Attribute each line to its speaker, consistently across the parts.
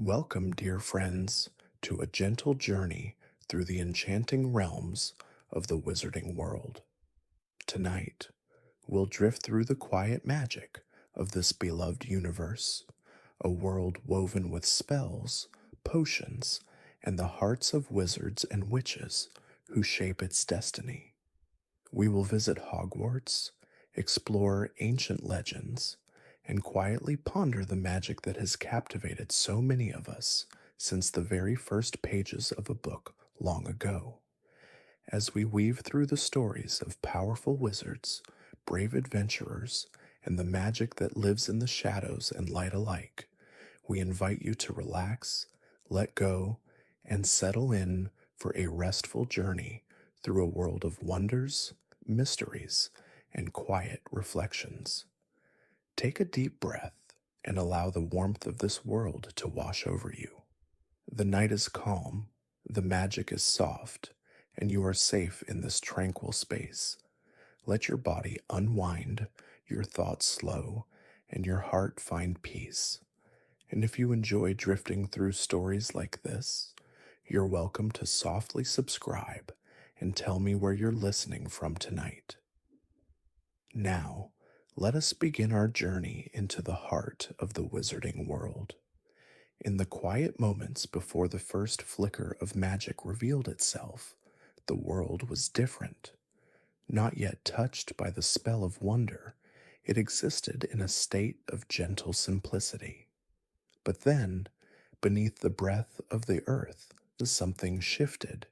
Speaker 1: Welcome, dear friends, to a gentle journey through the enchanting realms of the wizarding world. Tonight, we'll drift through the quiet magic of this beloved universe, a world woven with spells, potions, and the hearts of wizards and witches who shape its destiny. We will visit Hogwarts, explore ancient legends, and quietly ponder the magic that has captivated so many of us since the very first pages of a book long ago. As we weave through the stories of powerful wizards, brave adventurers, and the magic that lives in the shadows and light alike, we invite you to relax, let go, and settle in for a restful journey through a world of wonders, mysteries, and quiet reflections. Take a deep breath and allow the warmth of this world to wash over you. The night is calm, the magic is soft, and you are safe in this tranquil space. Let your body unwind, your thoughts slow, and your heart find peace. And if you enjoy drifting through stories like this, you're welcome to softly subscribe and tell me where you're listening from tonight. Now, let us begin our journey into the heart of the wizarding world. In the quiet moments before the first flicker of magic revealed itself, the world was different. Not yet touched by the spell of wonder, it existed in a state of gentle simplicity. But then, beneath the breath of the earth, something shifted.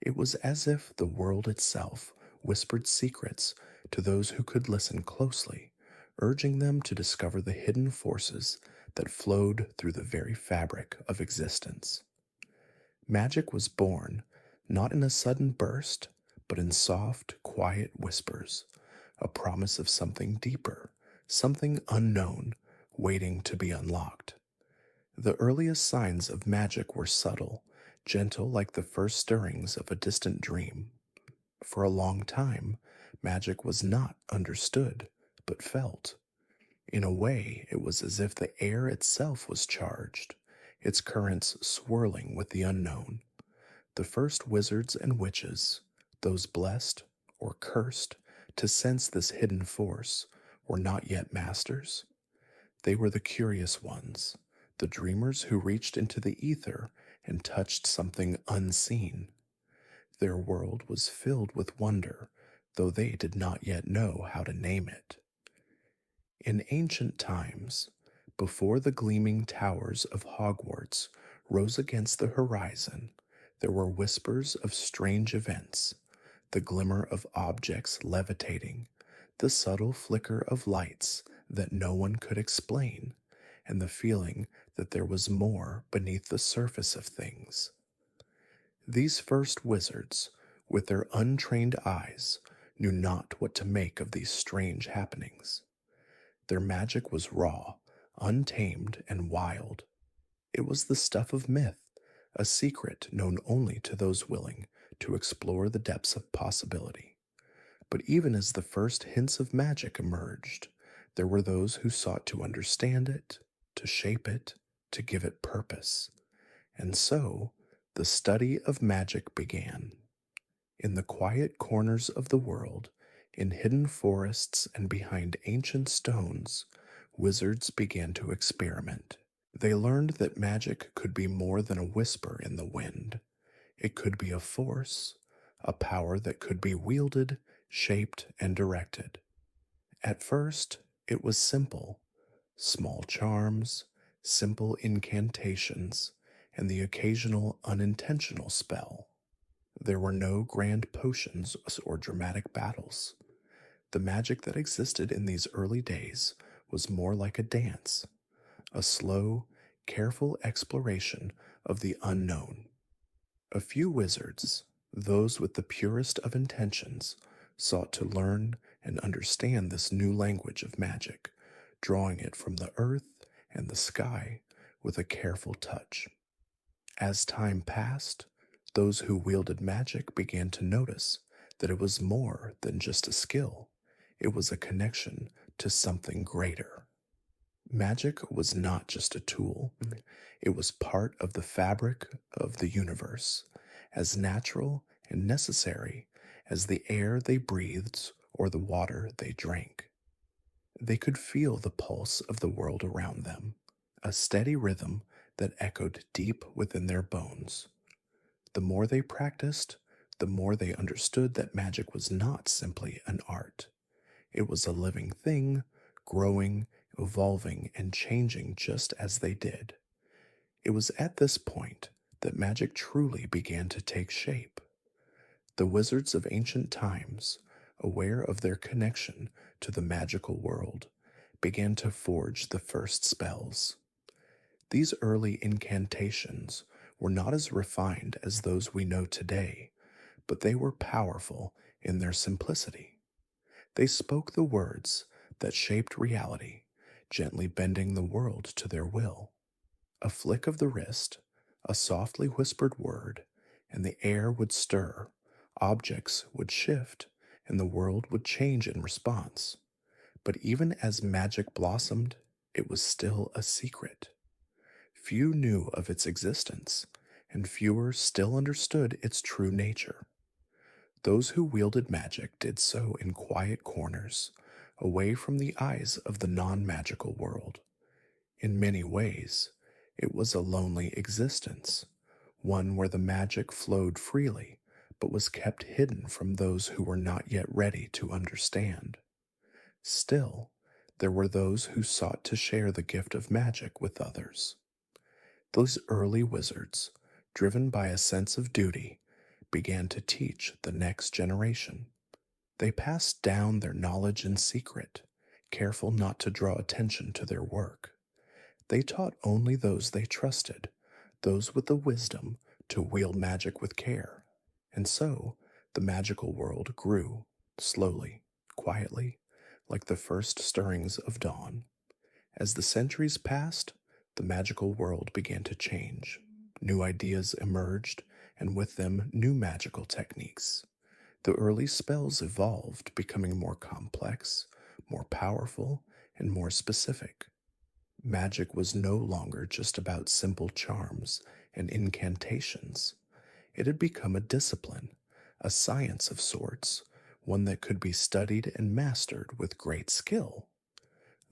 Speaker 1: It was as if the world itself whispered secrets to those who could listen closely, urging them to discover the hidden forces that flowed through the very fabric of existence. Magic was born, not in a sudden burst, but in soft, quiet whispers, a promise of something deeper, something unknown, waiting to be unlocked. The earliest signs of magic were subtle, gentle like the first stirrings of a distant dream. For a long time, magic was not understood, but felt. In a way, it was as if the air itself was charged, its currents swirling with the unknown. The first wizards and witches, those blessed or cursed to sense this hidden force, were not yet masters. They were the curious ones, the dreamers who reached into the ether and touched something unseen. Their world was filled with wonder, though they did not yet know how to name it. In ancient times, before the gleaming towers of Hogwarts rose against the horizon, there were whispers of strange events, the glimmer of objects levitating, the subtle flicker of lights that no one could explain, and the feeling that there was more beneath the surface of things. These first wizards, with their untrained eyes, knew not what to make of these strange happenings. Their magic was raw, untamed, and wild. It was the stuff of myth, a secret known only to those willing to explore the depths of possibility. But even as the first hints of magic emerged, there were those who sought to understand it, to shape it, to give it purpose. And so, the study of magic began. In the quiet corners of the world, in hidden forests and behind ancient stones, wizards began to experiment. They learned that magic could be more than a whisper in the wind. It could be a force, a power that could be wielded, shaped, and directed. At first, it was simple: small charms, simple incantations, and the occasional unintentional spell. There were no grand potions or dramatic battles. The magic that existed in these early days was more like a dance, a slow, careful exploration of the unknown. A few wizards, those with the purest of intentions, sought to learn and understand this new language of magic, drawing it from the earth and the sky with a careful touch. As time passed, those who wielded magic began to notice that it was more than just a skill. It was a connection to something greater. Magic was not just a tool, it was part of the fabric of the universe, as natural and necessary as the air they breathed or the water they drank. They could feel the pulse of the world around them, a steady rhythm that echoed deep within their bones. The more they practiced, the more they understood that magic was not simply an art. It was a living thing, growing, evolving, and changing just as they did. It was at this point that magic truly began to take shape. The wizards of ancient times, aware of their connection to the magical world, began to forge the first spells. These early incantations were not as refined as those we know today, but they were powerful in their simplicity. They spoke the words that shaped reality, gently bending the world to their will. A flick of the wrist, a softly whispered word, and the air would stir, objects would shift, and the world would change in response. But even as magic blossomed, it was still a secret. Few knew of its existence, and fewer still understood its true nature. Those who wielded magic did so in quiet corners, away from the eyes of the non magical world. In many ways, it was a lonely existence, one where the magic flowed freely, but was kept hidden from those who were not yet ready to understand. Still, there were those who sought to share the gift of magic with others. Those early wizards, driven by a sense of duty, began to teach the next generation. They passed down their knowledge in secret, careful not to draw attention to their work. They taught only those they trusted, those with the wisdom to wield magic with care. And so, the magical world grew, slowly, quietly, like the first stirrings of dawn. As the centuries passed, the magical world began to change. New ideas emerged, and with them, new magical techniques. The early spells evolved, becoming more complex, more powerful, and more specific. Magic was no longer just about simple charms and incantations. It had become a discipline, a science of sorts, one that could be studied and mastered with great skill.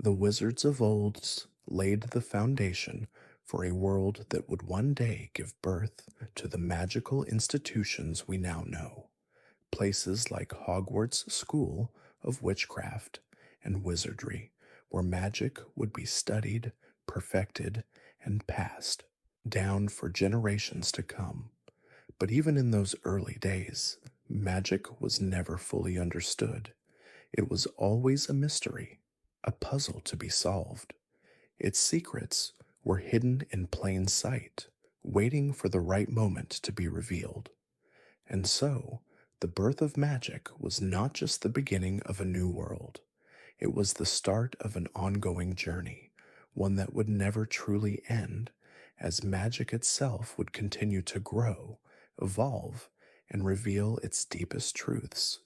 Speaker 1: The wizards of old laid the foundation for a world that would one day give birth to the magical institutions we now know, places like Hogwarts School of Witchcraft and Wizardry, where magic would be studied, perfected, and passed down for generations to come. But even in those early days, magic was never fully understood. It was always a mystery, a puzzle to be solved. Its secrets were hidden in plain sight, waiting for the right moment to be revealed. And so, the birth of magic was not just the beginning of a new world. It was the start of an ongoing journey, one that would never truly end, as magic itself would continue to grow, evolve, and reveal its deepest truths.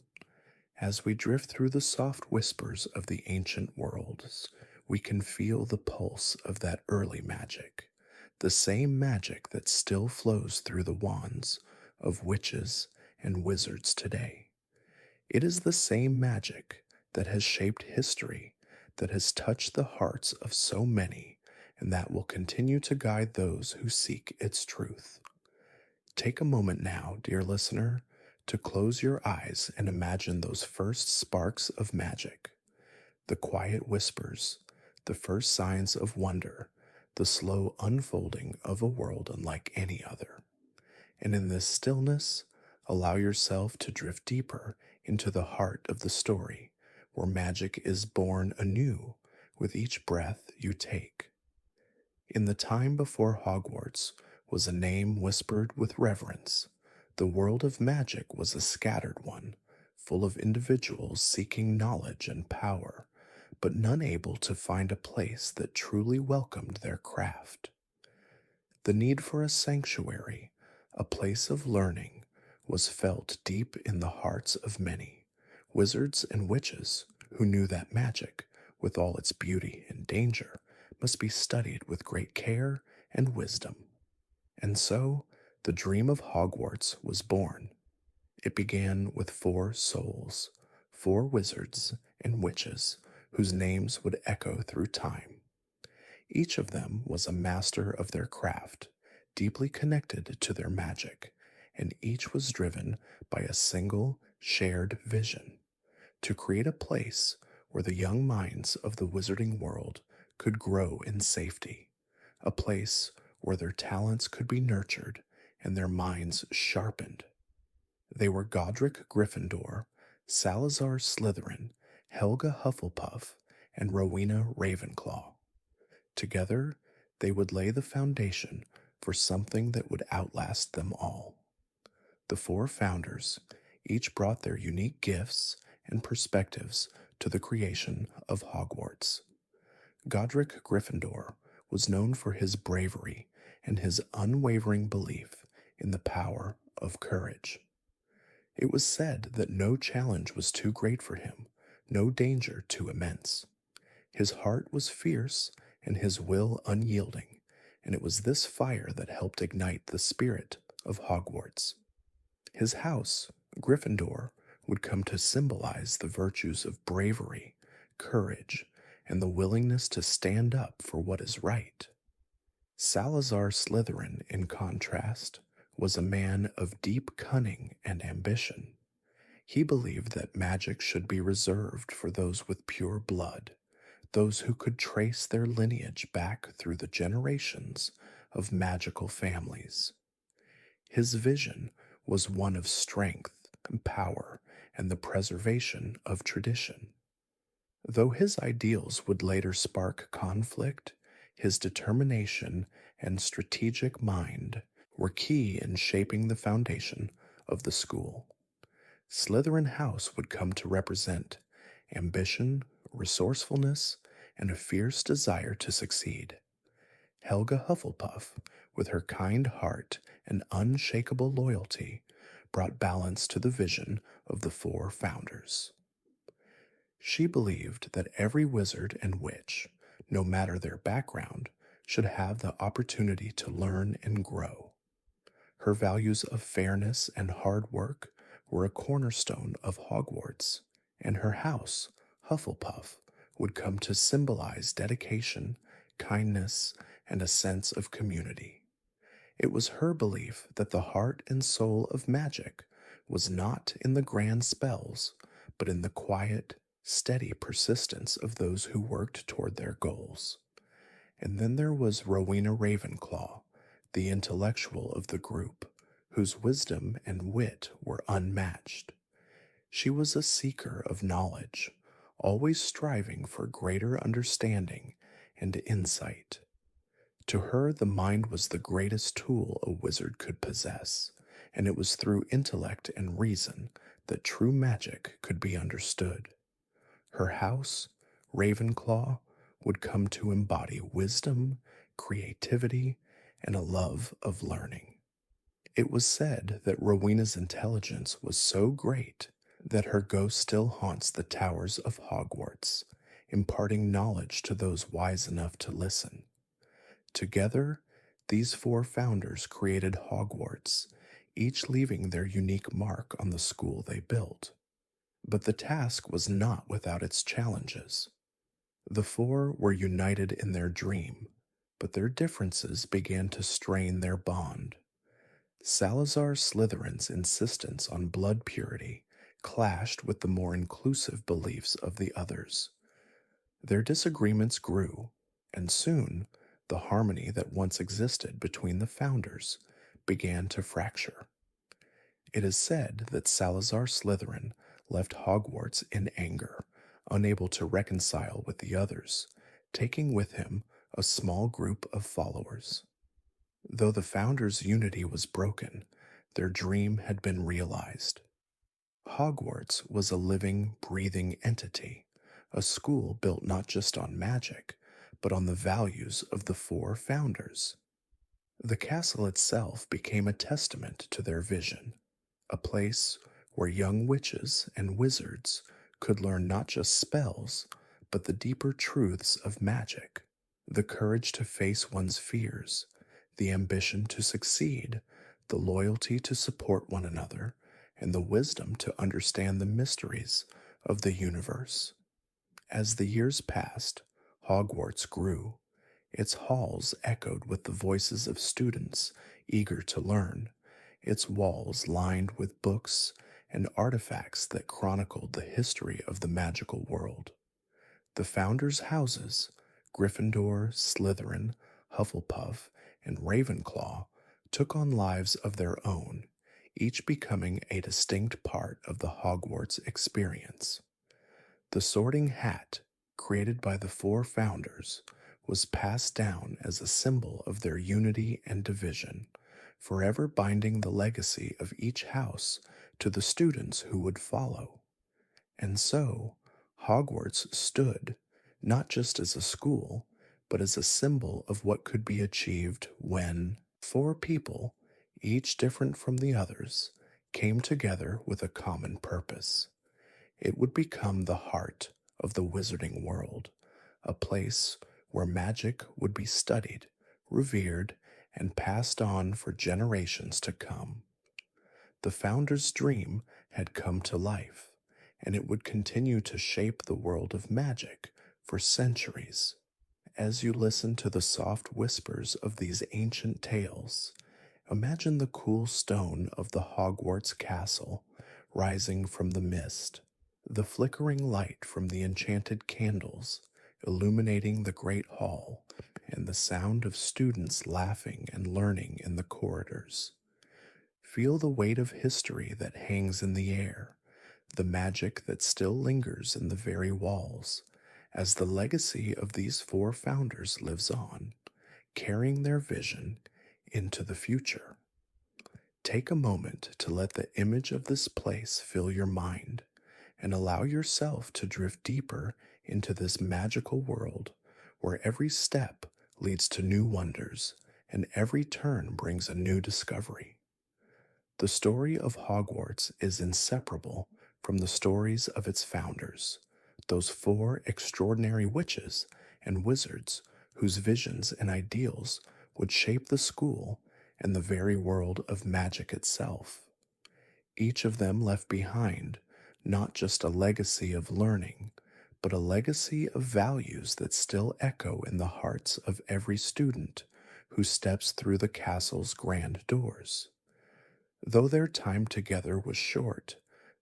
Speaker 1: As we drift through the soft whispers of the ancient worlds, we can feel the pulse of that early magic, the same magic that still flows through the wands of witches and wizards today. It is the same magic that has shaped history, that has touched the hearts of so many, and that will continue to guide those who seek its truth. Take a moment now, dear listener, to close your eyes and imagine those first sparks of magic, the quiet whispers, the first signs of wonder, the slow unfolding of a world unlike any other. And in this stillness, allow yourself to drift deeper into the heart of the story, where magic is born anew with each breath you take. In the time before Hogwarts was a name whispered with reverence, the world of magic was a scattered one, full of individuals seeking knowledge and power, but none able to find a place that truly welcomed their craft. The need for a sanctuary, a place of learning, was felt deep in the hearts of many, wizards and witches who knew that magic, with all its beauty and danger, must be studied with great care and wisdom. And so, the dream of Hogwarts was born. It began with four souls, four wizards and witches, whose names would echo through time. Each of them was a master of their craft, deeply connected to their magic, and each was driven by a single, shared vision to create a place where the young minds of the wizarding world could grow in safety, a place where their talents could be nurtured and their minds sharpened. They were Godric Gryffindor, Salazar Slytherin, Helga Hufflepuff, and Rowena Ravenclaw. Together, they would lay the foundation for something that would outlast them all. The four founders each brought their unique gifts and perspectives to the creation of Hogwarts. Godric Gryffindor was known for his bravery and his unwavering belief in the power of courage. It was said that no challenge was too great for him, no danger too immense. His heart was fierce and his will unyielding, and it was this fire that helped ignite the spirit of Hogwarts. His house, Gryffindor, would come to symbolize the virtues of bravery, courage, and the willingness to stand up for what is right. Salazar Slytherin, in contrast, was a man of deep cunning and ambition. He believed that magic should be reserved for those with pure blood, those who could trace their lineage back through the generations of magical families. His vision was one of strength and power and the preservation of tradition. Though his ideals would later spark conflict, his determination and strategic mind were key in shaping the foundation of the school. Slytherin House would come to represent ambition, resourcefulness, and a fierce desire to succeed. Helga Hufflepuff, with her kind heart and unshakable loyalty, brought balance to the vision of the four founders. She believed that every wizard and witch, no matter their background, should have the opportunity to learn and grow. Her values of fairness and hard work were a cornerstone of Hogwarts, and her house, Hufflepuff, would come to symbolize dedication, kindness, and a sense of community. It was her belief that the heart and soul of magic was not in the grand spells, but in the quiet, steady persistence of those who worked toward their goals. And then there was Rowena Ravenclaw, the intellectual of the group, whose wisdom and wit were unmatched. She was a seeker of knowledge, always striving for greater understanding and insight. To her, the mind was the greatest tool a wizard could possess, and it was through intellect and reason that true magic could be understood. Her house, Ravenclaw, would come to embody wisdom, creativity, and a love of learning. It was said that Rowena's intelligence was so great that her ghost still haunts the towers of Hogwarts, imparting knowledge to those wise enough to listen. Together, these four founders created Hogwarts, each leaving their unique mark on the school they built. But the task was not without its challenges. The four were united in their dream, but their differences began to strain their bond. Salazar Slytherin's insistence on blood purity clashed with the more inclusive beliefs of the others. Their disagreements grew, and soon the harmony that once existed between the founders began to fracture. It is said that Salazar Slytherin left Hogwarts in anger, unable to reconcile with the others, taking with him a small group of followers. Though the founders' unity was broken, their dream had been realized. Hogwarts was a living, breathing entity, a school built not just on magic, but on the values of the four founders. The castle itself became a testament to their vision, a place where young witches and wizards could learn not just spells, but the deeper truths of magic. The courage to face one's fears, the ambition to succeed, the loyalty to support one another, and the wisdom to understand the mysteries of the universe. As the years passed, Hogwarts grew. Its halls echoed with the voices of students eager to learn, its walls lined with books and artifacts that chronicled the history of the magical world. The founders' houses, Gryffindor, Slytherin, Hufflepuff, and Ravenclaw, took on lives of their own, each becoming a distinct part of the Hogwarts experience. The sorting hat, created by the four founders, was passed down as a symbol of their unity and division, forever binding the legacy of each house to the students who would follow. And so, Hogwarts stood not just as a school, but as a symbol of what could be achieved when four people, each different from the others, came together with a common purpose. It would become the heart of the wizarding world, a place where magic would be studied, revered, and passed on for generations to come. The founder's dream had come to life, and it would continue to shape the world of magic for centuries. As you listen to the soft whispers of these ancient tales, imagine the cool stone of the Hogwarts castle rising from the mist, the flickering light from the enchanted candles illuminating the great hall, and the sound of students laughing and learning in the corridors. Feel the weight of history that hangs in the air, the magic that still lingers in the very walls, as the legacy of these four founders lives on, carrying their vision into the future. Take a moment to let the image of this place fill your mind and allow yourself to drift deeper into this magical world where every step leads to new wonders and every turn brings a new discovery. The story of Hogwarts is inseparable from the stories of its founders, those four extraordinary witches and wizards whose visions and ideals would shape the school and the very world of magic itself. Each of them left behind not just a legacy of learning, but a legacy of values that still echo in the hearts of every student who steps through the castle's grand doors. Though their time together was short,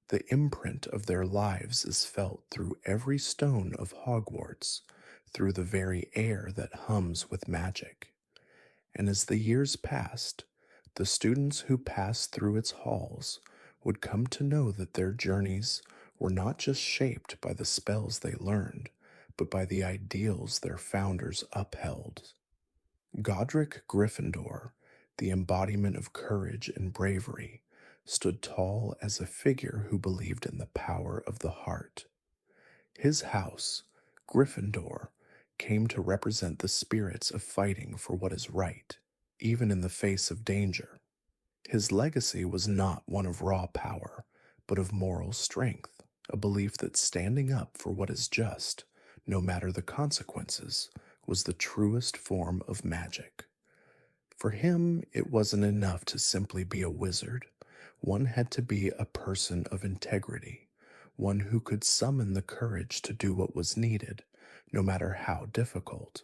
Speaker 1: the imprint of their lives is felt through every stone of Hogwarts, through the very air that hums with magic. And as the years passed, the students who passed through its halls would come to know that their journeys were not just shaped by the spells they learned, but by the ideals their founders upheld. Godric Gryffindor, the embodiment of courage and bravery, stood tall as a figure who believed in the power of the heart. His house, Gryffindor, came to represent the spirits of fighting for what is right, even in the face of danger. His legacy was not one of raw power, but of moral strength, a belief that standing up for what is just, no matter the consequences, was the truest form of magic. For him, it wasn't enough to simply be a wizard. One had to be a person of integrity, one who could summon the courage to do what was needed, no matter how difficult.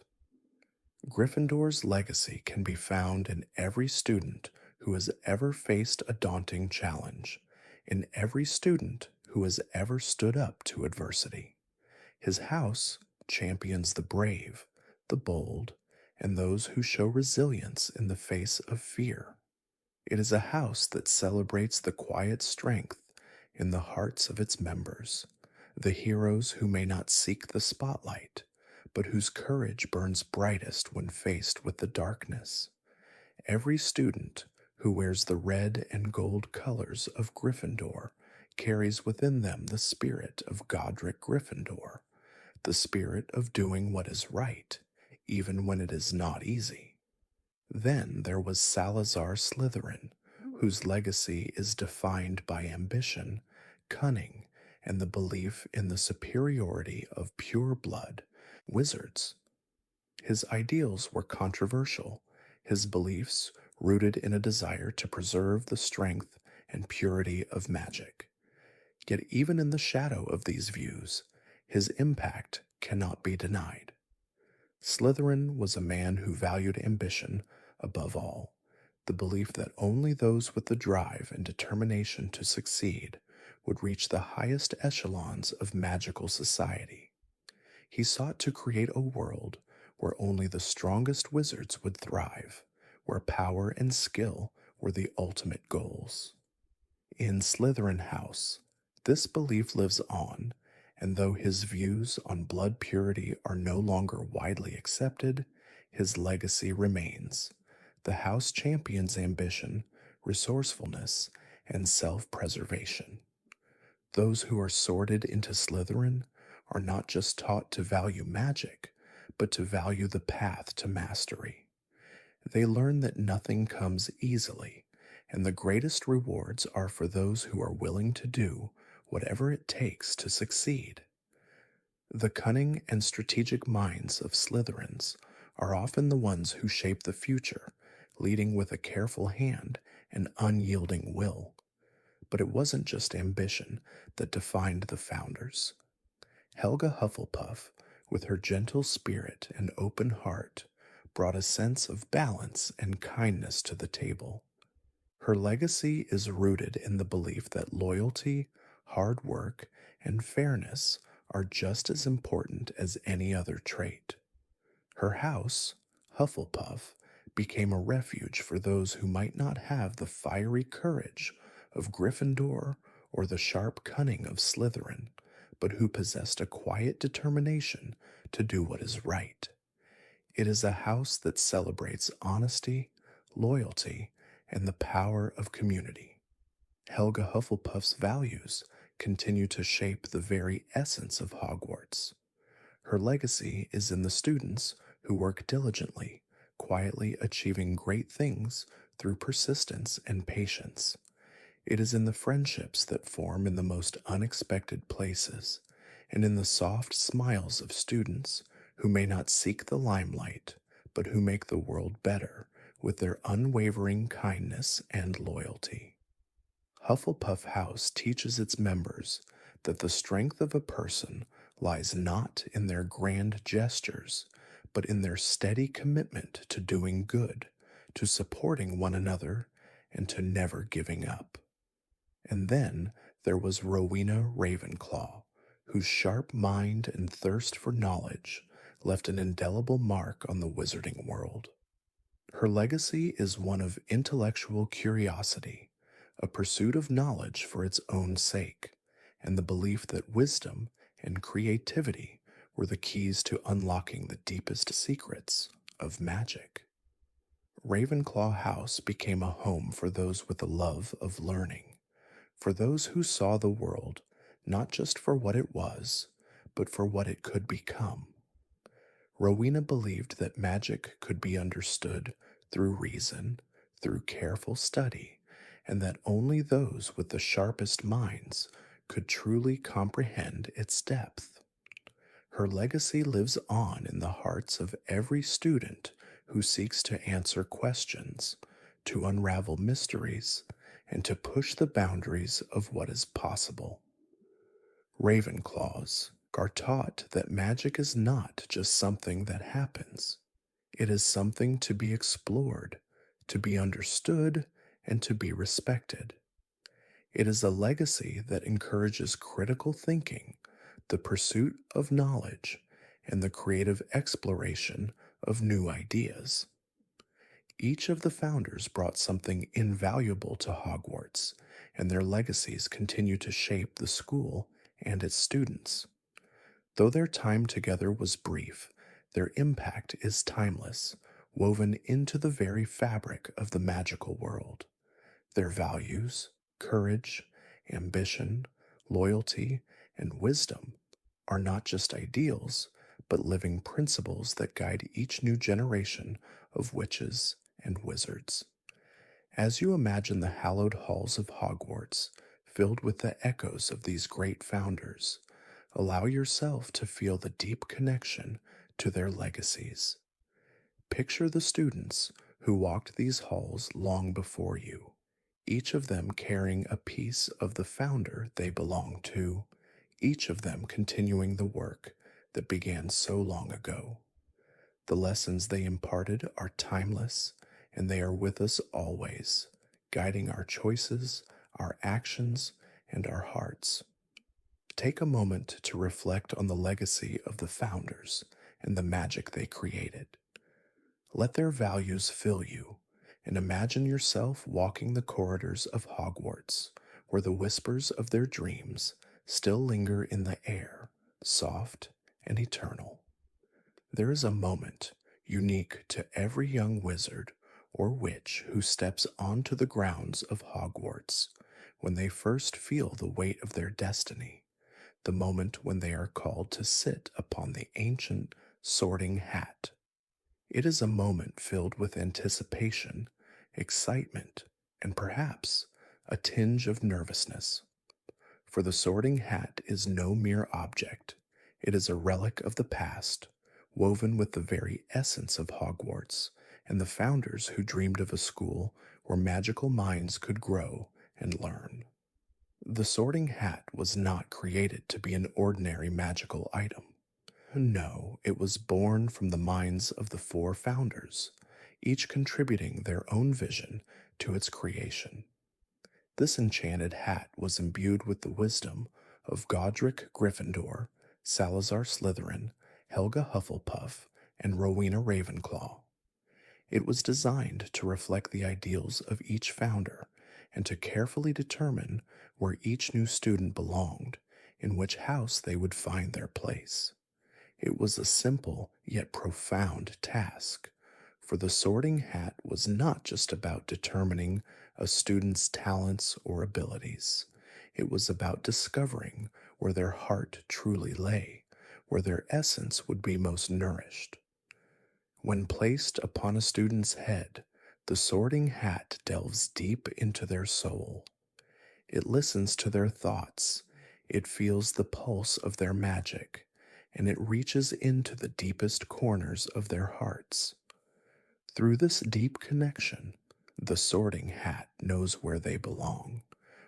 Speaker 1: Gryffindor's legacy can be found in every student who has ever faced a daunting challenge, in every student who has ever stood up to adversity. His house champions the brave, the bold, and those who show resilience in the face of fear. It is a house that celebrates the quiet strength in the hearts of its members, the heroes who may not seek the spotlight, but whose courage burns brightest when faced with the darkness. Every student who wears the red and gold colors of Gryffindor carries within them the spirit of Godric Gryffindor, the spirit of doing what is right, even when it is not easy. Then there was Salazar Slytherin, whose legacy is defined by ambition, cunning, and the belief in the superiority of pure blood wizards. His ideals were controversial, his beliefs rooted in a desire to preserve the strength and purity of magic. Yet, even in the shadow of these views, his impact cannot be denied. Slytherin was a man who valued ambition above all, the belief that only those with the drive and determination to succeed would reach the highest echelons of magical society. He sought to create a world where only the strongest wizards would thrive, where power and skill were the ultimate goals. In Slytherin House, this belief lives on, and though his views on blood purity are no longer widely accepted, his legacy remains. The house champions ambition, resourcefulness, and self preservation. Those who are sorted into Slytherin are not just taught to value magic, but to value the path to mastery. They learn that nothing comes easily, and the greatest rewards are for those who are willing to do whatever it takes to succeed. The cunning and strategic minds of Slytherins are often the ones who shape the future, leading with a careful hand and unyielding will. But it wasn't just ambition that defined the founders. Helga Hufflepuff, with her gentle spirit and open heart, brought a sense of balance and kindness to the table. Her legacy is rooted in the belief that loyalty, hard work, and fairness are just as important as any other trait. Her house, Hufflepuff, became a refuge for those who might not have the fiery courage of Gryffindor or the sharp cunning of Slytherin, but who possessed a quiet determination to do what is right. It is a house that celebrates honesty, loyalty, and the power of community. Helga Hufflepuff's values continue to shape the very essence of Hogwarts. Her legacy is in the students who work diligently, quietly achieving great things through persistence and patience. It is in the friendships that form in the most unexpected places, and in the soft smiles of students who may not seek the limelight, but who make the world better with their unwavering kindness and loyalty. Hufflepuff House teaches its members that the strength of a person lies not in their grand gestures, but in their steady commitment to doing good, to supporting one another, and to never giving up. And then there was Rowena Ravenclaw, whose sharp mind and thirst for knowledge left an indelible mark on the wizarding world. Her legacy is one of intellectual curiosity, a pursuit of knowledge for its own sake, and the belief that wisdom and creativity were the keys to unlocking the deepest secrets of magic. Ravenclaw House became a home for those with a love of learning, for those who saw the world not just for what it was, but for what it could become. Rowena believed that magic could be understood through reason, through careful study, and that only those with the sharpest minds could truly comprehend its depth. Her legacy lives on in the hearts of every student who seeks to answer questions, to unravel mysteries, and to push the boundaries of what is possible. Ravenclaws are taught that magic is not just something that happens. It is something to be explored, to be understood, and to be respected. It is a legacy that encourages critical thinking, the pursuit of knowledge, and the creative exploration of new ideas. Each of the founders brought something invaluable to Hogwarts, and their legacies continue to shape the school and its students. Though their time together was brief, their impact is timeless, woven into the very fabric of the magical world. Their values, courage, ambition, loyalty, and wisdom are not just ideals, but living principles that guide each new generation of witches and wizards. As you imagine the hallowed halls of Hogwarts filled with the echoes of these great founders, allow yourself to feel the deep connection to their legacies. Picture the students who walked these halls long before you, each of them carrying a piece of the founder they belong to, each of them continuing the work that began so long ago. The lessons they imparted are timeless, and they are with us always, guiding our choices, our actions, and our hearts. Take a moment to reflect on the legacy of the founders and the magic they created. Let their values fill you, and imagine yourself walking the corridors of Hogwarts, where the whispers of their dreams still linger in the air, soft and eternal. There is a moment unique to every young wizard or witch who steps onto the grounds of Hogwarts when they first feel the weight of their destiny, the moment when they are called to sit upon the ancient sorting hat. It is a moment filled with anticipation, excitement, and perhaps a tinge of nervousness. For the sorting hat is no mere object, it is a relic of the past, woven with the very essence of Hogwarts and the founders who dreamed of a school where magical minds could grow and learn. The sorting hat was not created to be an ordinary magical item. No, it was born from the minds of the four founders, each contributing their own vision to its creation. This enchanted hat was imbued with the wisdom of Godric Gryffindor, Salazar Slytherin, Helga Hufflepuff, and Rowena Ravenclaw. It was designed to reflect the ideals of each founder and to carefully determine where each new student belonged, in which house they would find their place. It was a simple yet profound task, for the sorting hat was not just about determining a student's talents or abilities. It was about discovering where their heart truly lay, where their essence would be most nourished. When placed upon a student's head, the sorting hat delves deep into their soul. It listens to their thoughts, it feels the pulse of their magic, and it reaches into the deepest corners of their hearts. Through this deep connection, the sorting hat knows where they belong,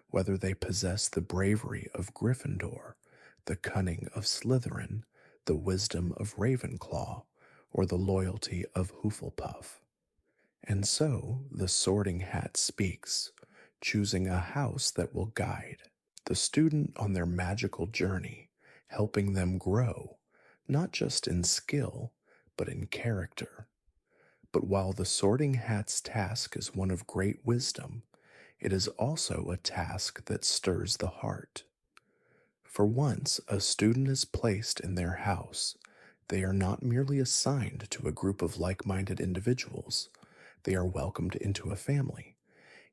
Speaker 1: whether they possess the bravery of Gryffindor, the cunning of Slytherin, the wisdom of Ravenclaw, or the loyalty of Hufflepuff. And so the sorting hat speaks, choosing a house that will guide the student on their magical journey, helping them grow, not just in skill, but in character. But while the sorting hat's task is one of great wisdom, it is also a task that stirs the heart. For once a student is placed in their house, they are not merely assigned to a group of like-minded individuals. They are welcomed into a family.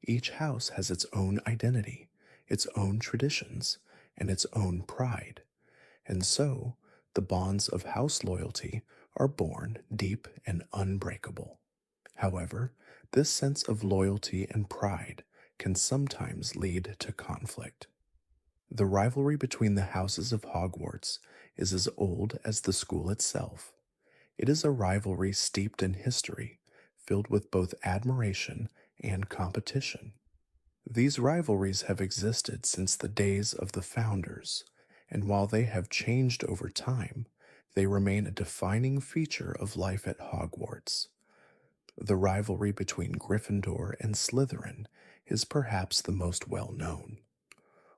Speaker 1: Each house has its own identity, its own traditions, and its own pride. And so, the bonds of house loyalty are born deep and unbreakable. However, this sense of loyalty and pride can sometimes lead to conflict. The rivalry between the houses of Hogwarts is as old as the school itself. It is a rivalry steeped in history, filled with both admiration and competition. These rivalries have existed since the days of the founders, and while they have changed over time, they remain a defining feature of life at Hogwarts. The rivalry between Gryffindor and Slytherin is perhaps the most well-known.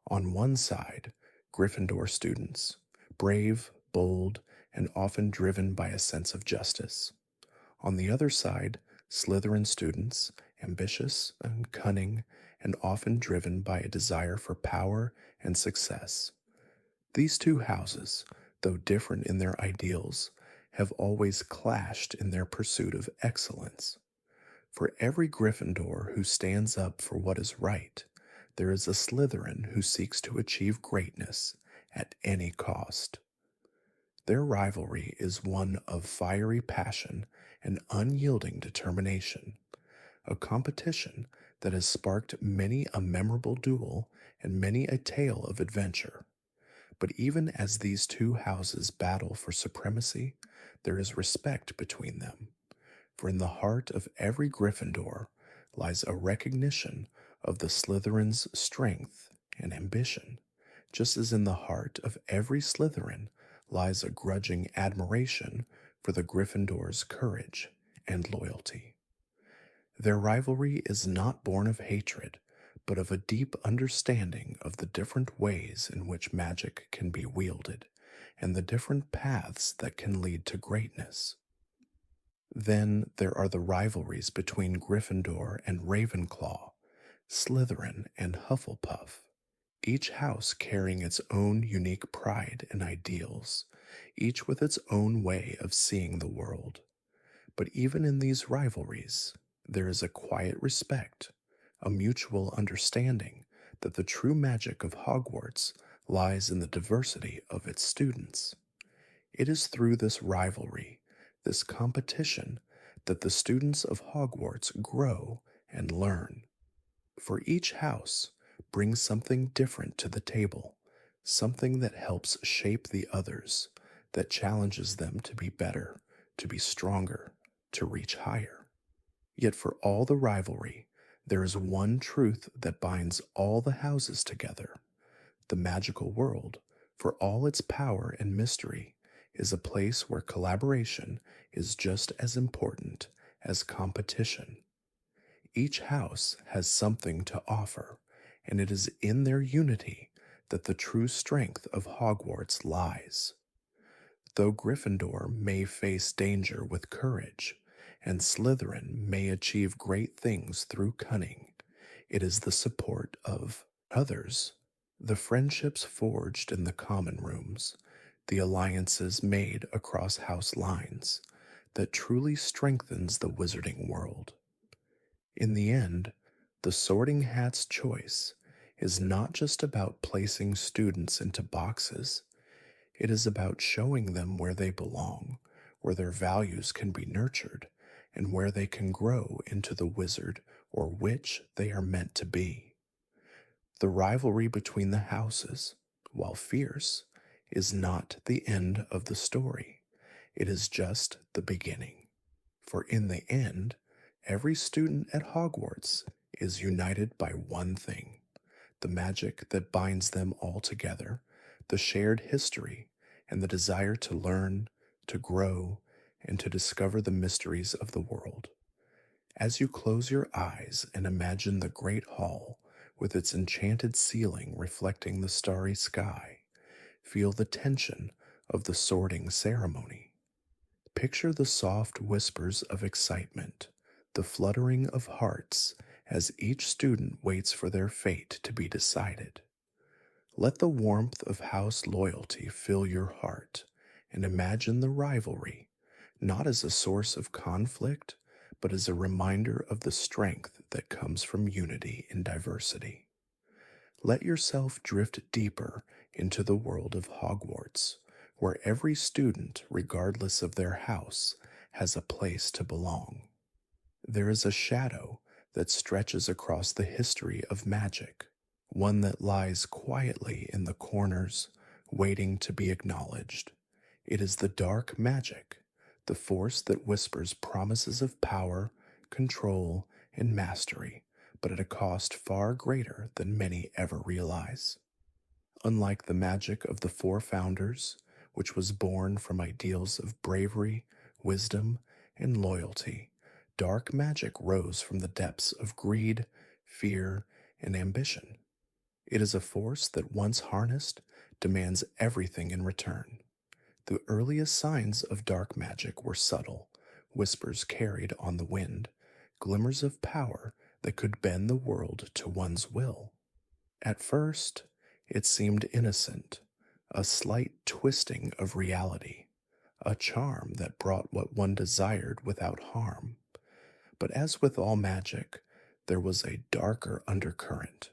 Speaker 1: On one side, Gryffindor students, brave, bold, and often driven by a sense of justice. On the other side, Slytherin students, ambitious and cunning, and often driven by a desire for power and success. These two houses, though different in their ideals, have always clashed in their pursuit of excellence. For every Gryffindor who stands up for what is right, there is a Slytherin who seeks to achieve greatness at any cost. Their rivalry is one of fiery passion and unyielding determination, a competition that has sparked many a memorable duel and many a tale of adventure. But even as these two houses battle for supremacy, there is respect between them. For in the heart of every Gryffindor lies a recognition of the Slytherin's strength and ambition, just as in the heart of every Slytherin lies a grudging admiration for the Gryffindor's courage and loyalty. Their rivalry is not born of hatred, but of a deep understanding of the different ways in which magic can be wielded and the different paths that can lead to greatness. Then there are the rivalries between Gryffindor and Ravenclaw, Slytherin and Hufflepuff, each house carrying its own unique pride and ideals, each with its own way of seeing the world. But even in these rivalries, there is a quiet respect, a mutual understanding that the true magic of Hogwarts lies in the diversity of its students. It is through this rivalry, this competition, that the students of Hogwarts grow and learn. For each house brings something different to the table, something that helps shape the others, that challenges them to be better, to be stronger, to reach higher. Yet for all the rivalry, there is one truth that binds all the houses together. The magical world, for all its power and mystery, is a place where collaboration is just as important as competition. Each house has something to offer, and it is in their unity that the true strength of Hogwarts lies. Though Gryffindor may face danger with courage, and Slytherin may achieve great things through cunning, it is the support of others, the friendships forged in the common rooms, the alliances made across house lines, that truly strengthens the wizarding world. In the end, the Sorting Hat's choice is not just about placing students into boxes. It is about showing them where they belong, where their values can be nurtured, and where they can grow into the wizard or witch they are meant to be. The rivalry between the houses, while fierce, is not the end of the story. It is just the beginning. For in the end, every student at Hogwarts is united by one thing: the magic that binds them all together, the shared history, and the desire to learn, to grow, and to discover the mysteries of the world. As you close your eyes and imagine the great hall with its enchanted ceiling reflecting the starry sky, feel the tension of the sorting ceremony. Picture the soft whispers of excitement, the fluttering of hearts as each student waits for their fate to be decided. Let the warmth of house loyalty fill your heart, and imagine the rivalry, not as a source of conflict, but as a reminder of the strength that comes from unity in diversity. Let yourself drift deeper into the world of Hogwarts, where every student, regardless of their house, has a place to belong. There is a shadow that stretches across the history of magic, one that lies quietly in the corners, waiting to be acknowledged. It is the dark magic, the force that whispers promises of power, control, and mastery, but at a cost far greater than many ever realize. Unlike the magic of the four founders, which was born from ideals of bravery, wisdom, and loyalty, dark magic rose from the depths of greed, fear, and ambition. It is a force that, once harnessed, demands everything in return. The earliest signs of dark magic were subtle, whispers carried on the wind, glimmers of power that could bend the world to one's will. At first, it seemed innocent, a slight twisting of reality, a charm that brought what one desired without harm. But as with all magic, there was a darker undercurrent,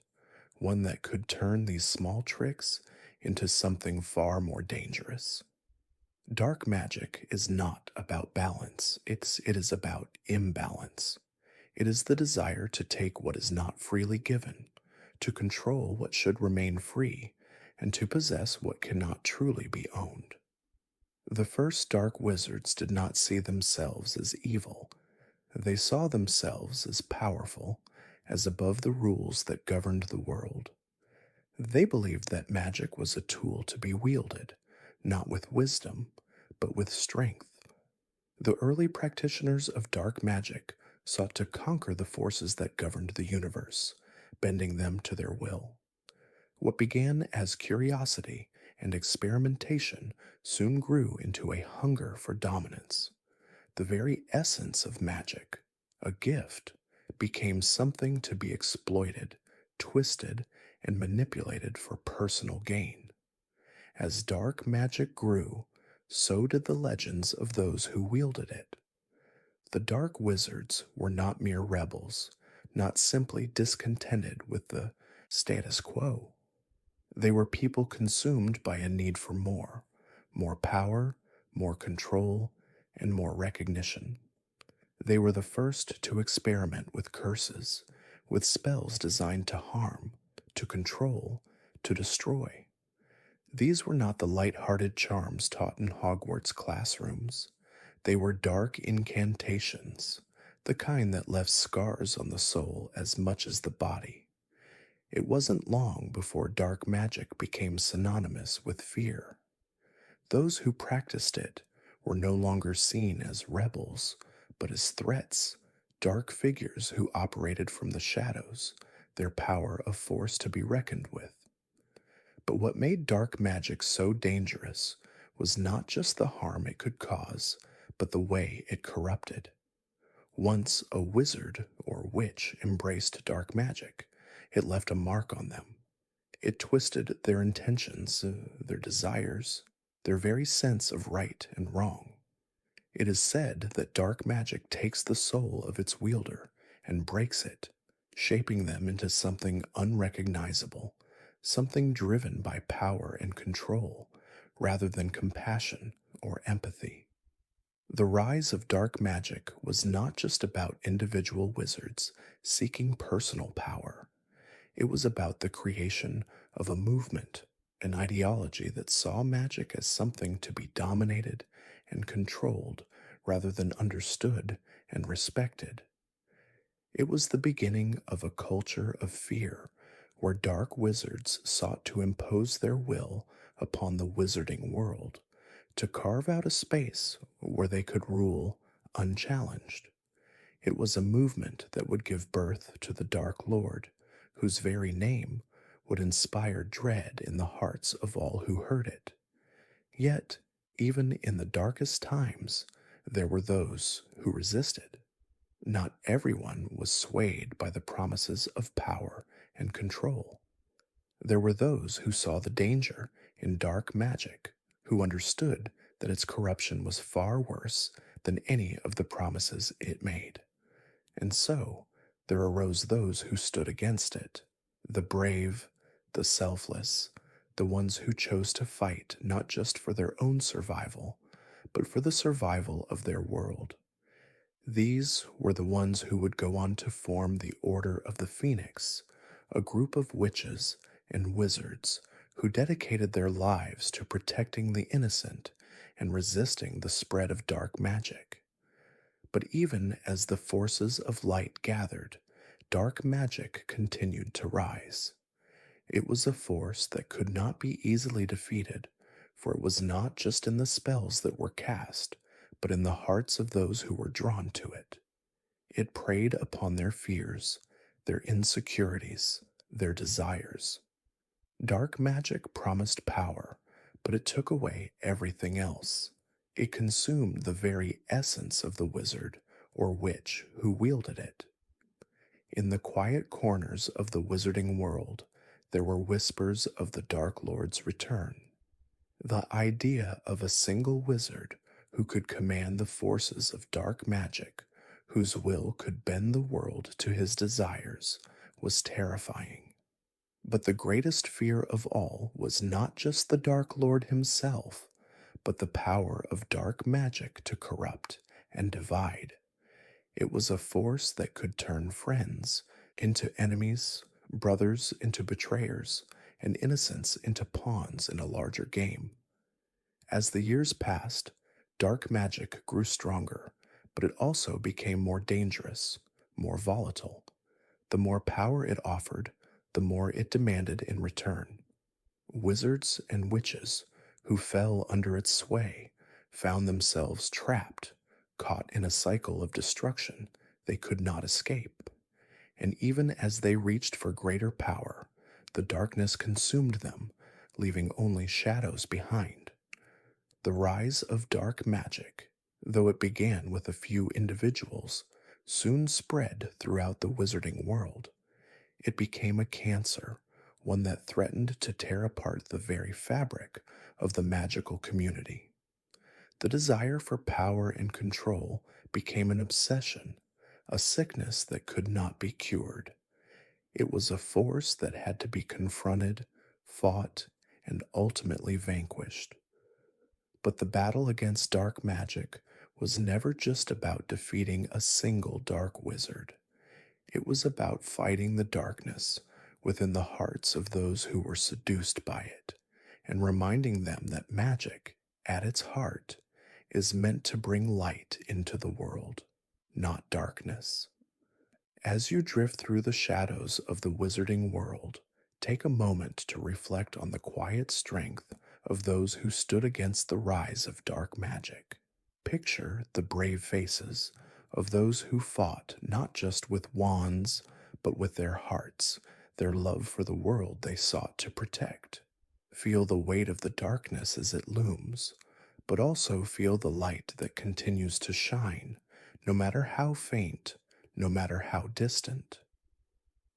Speaker 1: one that could turn these small tricks into something far more dangerous. Dark magic is not about balance, it is about imbalance. It is the desire to take what is not freely given, to control what should remain free, and to possess what cannot truly be owned. The first dark wizards did not see themselves as evil. They saw themselves as powerful, as above the rules that governed the world. They believed that magic was a tool to be wielded, not with wisdom, but with strength. The early practitioners of dark magic sought to conquer the forces that governed the universe, bending them to their will. What began as curiosity and experimentation soon grew into a hunger for dominance. The very essence of magic, a gift, became something to be exploited, twisted, and manipulated for personal gain. As dark magic grew, so did the legends of those who wielded it. The dark wizards were not mere rebels, not simply discontented with the status quo. They were people consumed by a need for more power, more control, and more recognition. They were the first to experiment with curses, with spells designed to harm, to control, to destroy. These were not the light-hearted charms taught in Hogwarts classrooms. They were dark incantations, the kind that left scars on the soul as much as the body. It wasn't long before dark magic became synonymous with fear. Those who practiced it were no longer seen as rebels, but as threats, dark figures who operated from the shadows, their power a force to be reckoned with. But what made dark magic so dangerous was not just the harm it could cause, but the way it corrupted. Once a wizard or witch embraced dark magic, it left a mark on them. It twisted their intentions, their desires, their very sense of right and wrong. It is said that dark magic takes the soul of its wielder and breaks it, shaping them into something unrecognizable, something driven by power and control rather than compassion or empathy. The rise of dark magic was not just about individual wizards seeking personal power. It was about the creation of a movement, an ideology that saw magic as something to be dominated and controlled rather than understood and respected. It was the beginning of a culture of fear where dark wizards sought to impose their will upon the wizarding world, to carve out a space where they could rule unchallenged. It was a movement that would give birth to the Dark Lord, whose very name would inspire dread in the hearts of all who heard it. Yet, even in the darkest times, there were those who resisted. Not everyone was swayed by the promises of power and control. There were those who saw the danger in dark magic, who understood that its corruption was far worse than any of the promises it made. And so, there arose those who stood against it, the brave, the selfless, the ones who chose to fight not just for their own survival, but for the survival of their world. These were the ones who would go on to form the Order of the Phoenix, a group of witches and wizards who dedicated their lives to protecting the innocent and resisting the spread of dark magic. But even as the forces of light gathered, dark magic continued to rise. It was a force that could not be easily defeated, for it was not just in the spells that were cast, but in the hearts of those who were drawn to it. It preyed upon their fears, their insecurities, their desires. Dark magic promised power, but it took away everything else. It consumed the very essence of the wizard or witch who wielded it. In the quiet corners of the wizarding world, there were whispers of the Dark Lord's return. The idea of a single wizard who could command the forces of dark magic, whose will could bend the world to his desires, was terrifying. But the greatest fear of all was not just the Dark Lord himself, but the power of dark magic to corrupt and divide. It was a force that could turn friends into enemies, brothers into betrayers, and innocents into pawns in a larger game. As the years passed, dark magic grew stronger, but it also became more dangerous, more volatile. The more power it offered, the more it demanded in return. Wizards and witches who fell under its sway found themselves trapped, caught in a cycle of destruction they could not escape. And even as they reached for greater power, the darkness consumed them, leaving only shadows behind. The rise of dark magic, though it began with a few individuals, soon spread throughout the wizarding world. It became a cancer, one that threatened to tear apart the very fabric of the magical community. The desire for power and control became an obsession, a sickness that could not be cured. It was a force that had to be confronted, fought, and ultimately vanquished. But the battle against dark magic was never just about defeating a single dark wizard. It was about fighting the darkness within the hearts of those who were seduced by it, and reminding them that magic, at its heart, is meant to bring light into the world, not darkness. As you drift through the shadows of the wizarding world, take a moment to reflect on the quiet strength of those who stood against the rise of dark magic. Picture the brave faces of those who fought not just with wands, but with their hearts, their love for the world they sought to protect. Feel the weight of the darkness as it looms, but also feel the light that continues to shine, no matter how faint, no matter how distant.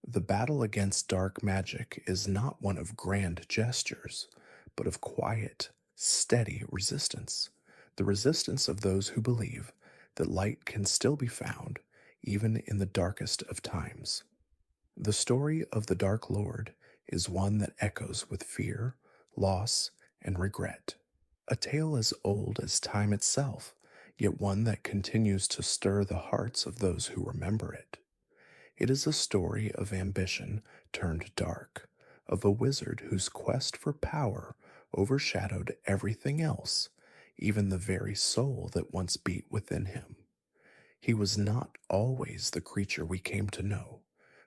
Speaker 1: The battle against dark magic is not one of grand gestures, but of quiet, steady resistance. The resistance of those who believe that light can still be found even in the darkest of times. The story of the Dark Lord is one that echoes with fear, loss, and regret. A tale as old as time itself, yet one that continues to stir the hearts of those who remember it. It is a story of ambition turned dark, of a wizard whose quest for power overshadowed everything else, even the very soul that once beat within him. He was not always the creature we came to know,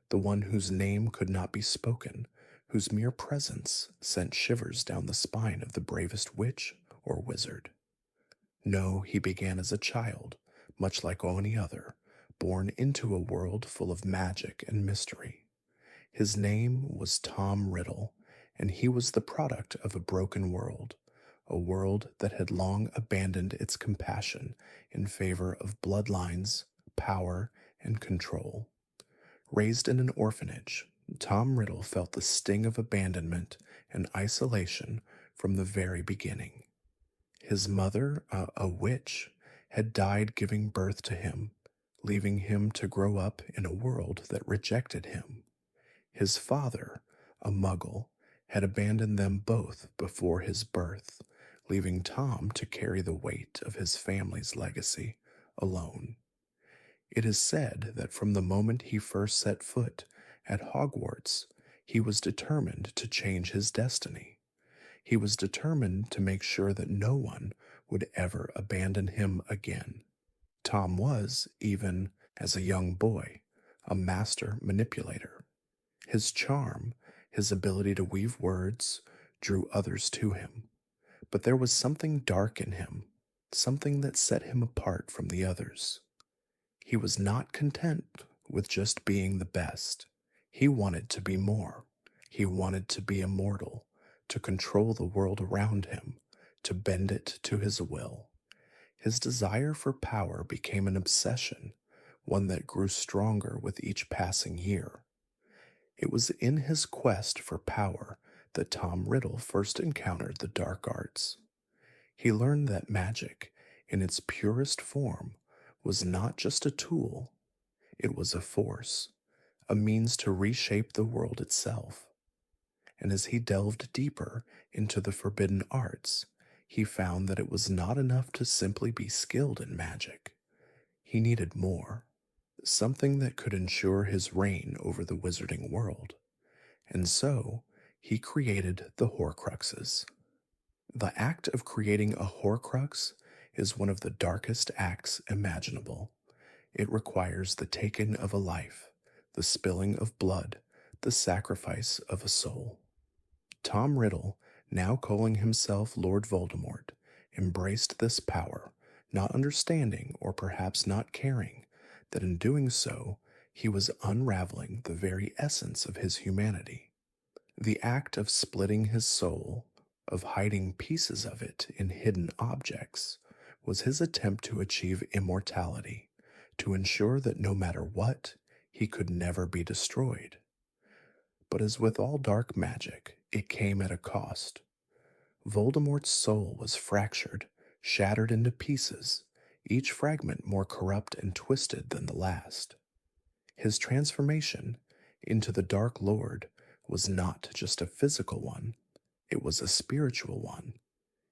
Speaker 1: the one whose name could not be spoken, whose mere presence sent shivers down the spine of the bravest witch or wizard. No, he began as a child, much like any other, born into a world full of magic and mystery. His name was Tom Riddle, and he was the product of a broken world, a world that had long abandoned its compassion in favor of bloodlines, power, and control. Raised in an orphanage, Tom Riddle felt the sting of abandonment and isolation from the very beginning. His mother, a witch, had died giving birth to him, leaving him to grow up in a world that rejected him. His father, a muggle, had abandoned them both before his birth, leaving Tom to carry the weight of his family's legacy alone. It is said that from the moment he first set foot at Hogwarts, he was determined to change his destiny. He was determined to make sure that no one would ever abandon him again. Tom was, even as a young boy, a master manipulator. His charm, his ability to weave words, drew others to him. But there was something dark in him, something that set him apart from the others. He was not content with just being the best. He wanted to be more. He wanted to be immortal, to control the world around him, to bend it to his will. His desire for power became an obsession, one that grew stronger with each passing year. It was in his quest for power that Tom Riddle first encountered the dark arts. He learned that magic, in its purest form, was not just a tool, it was a force, a means to reshape the world itself. And as he delved deeper into the forbidden arts, he found that it was not enough to simply be skilled in magic. He needed more, something that could ensure his reign over the wizarding world. And so, he created the Horcruxes. The act of creating a Horcrux is one of the darkest acts imaginable. It requires the taking of a life, the spilling of blood, the sacrifice of a soul. Tom Riddle, now calling himself Lord Voldemort, embraced this power, not understanding or perhaps not caring that in doing so he was unraveling the very essence of his humanity. The act of splitting his soul, of hiding pieces of it in hidden objects, was his attempt to achieve immortality, to ensure that no matter what, he could never be destroyed. But as with all dark magic, it came at a cost. Voldemort's soul was fractured, shattered into pieces, each fragment more corrupt and twisted than the last. His transformation into the Dark Lord was not just a physical one, it was a spiritual one.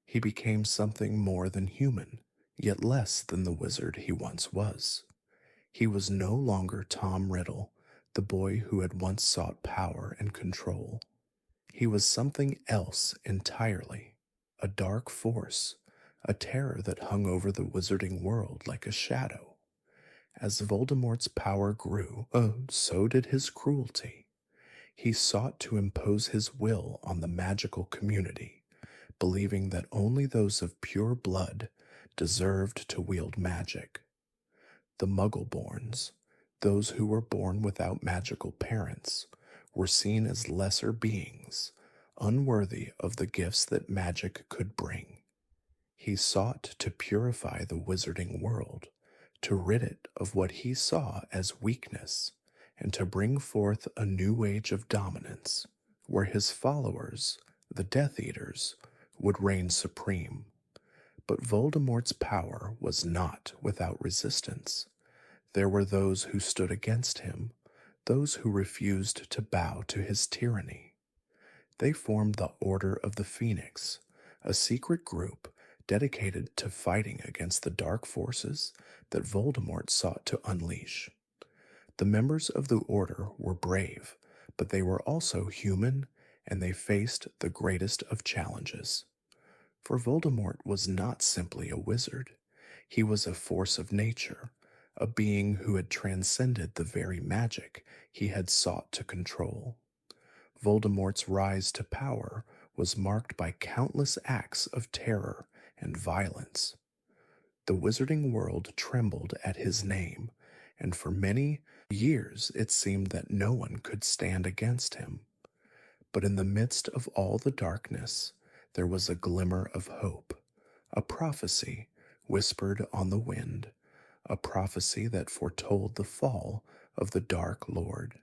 Speaker 1: He became something more than human, yet less than the wizard he once was. He was no longer Tom Riddle, the boy who had once sought power and control. He was something else entirely, a dark force, a terror that hung over the wizarding world like a shadow. As Voldemort's power grew, so did his cruelty. He sought to impose his will on the magical community, believing that only those of pure blood deserved to wield magic. The Muggle-borns, those who were born without magical parents, were seen as lesser beings, unworthy of the gifts that magic could bring. He sought to purify the wizarding world, to rid it of what he saw as weakness, and to bring forth a new age of dominance, where his followers, the Death Eaters, would reign supreme. But Voldemort's power was not without resistance. There were those who stood against him, those who refused to bow to his tyranny. They formed the Order of the Phoenix, a secret group dedicated to fighting against the dark forces that Voldemort sought to unleash. The members of the Order were brave, but they were also human, and they faced the greatest of challenges. For Voldemort was not simply a wizard. He was a force of nature, a being who had transcended the very magic he had sought to control. Voldemort's rise to power was marked by countless acts of terror and violence. The wizarding world trembled at his name, and for many years it seemed that no one could stand against him. But in the midst of all the darkness, there was a glimmer of hope, a prophecy whispered on the wind, a prophecy that foretold the fall of the Dark Lord.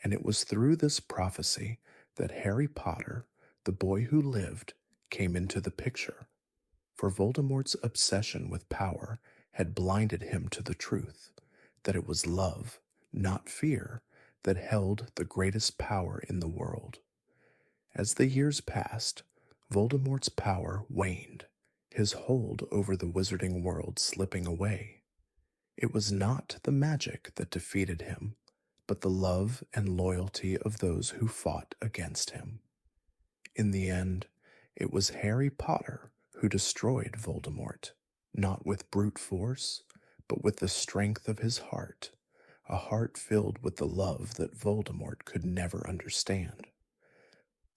Speaker 1: And it was through this prophecy that Harry Potter, the boy who lived, came into the picture. For Voldemort's obsession with power had blinded him to the truth, that it was love, not fear, that held the greatest power in the world. As the years passed, Voldemort's power waned, his hold over the wizarding world slipping away. It was not the magic that defeated him, but the love and loyalty of those who fought against him. In the end, it was Harry Potter who destroyed Voldemort, not with brute force, but with the strength of his heart, a heart filled with the love that Voldemort could never understand.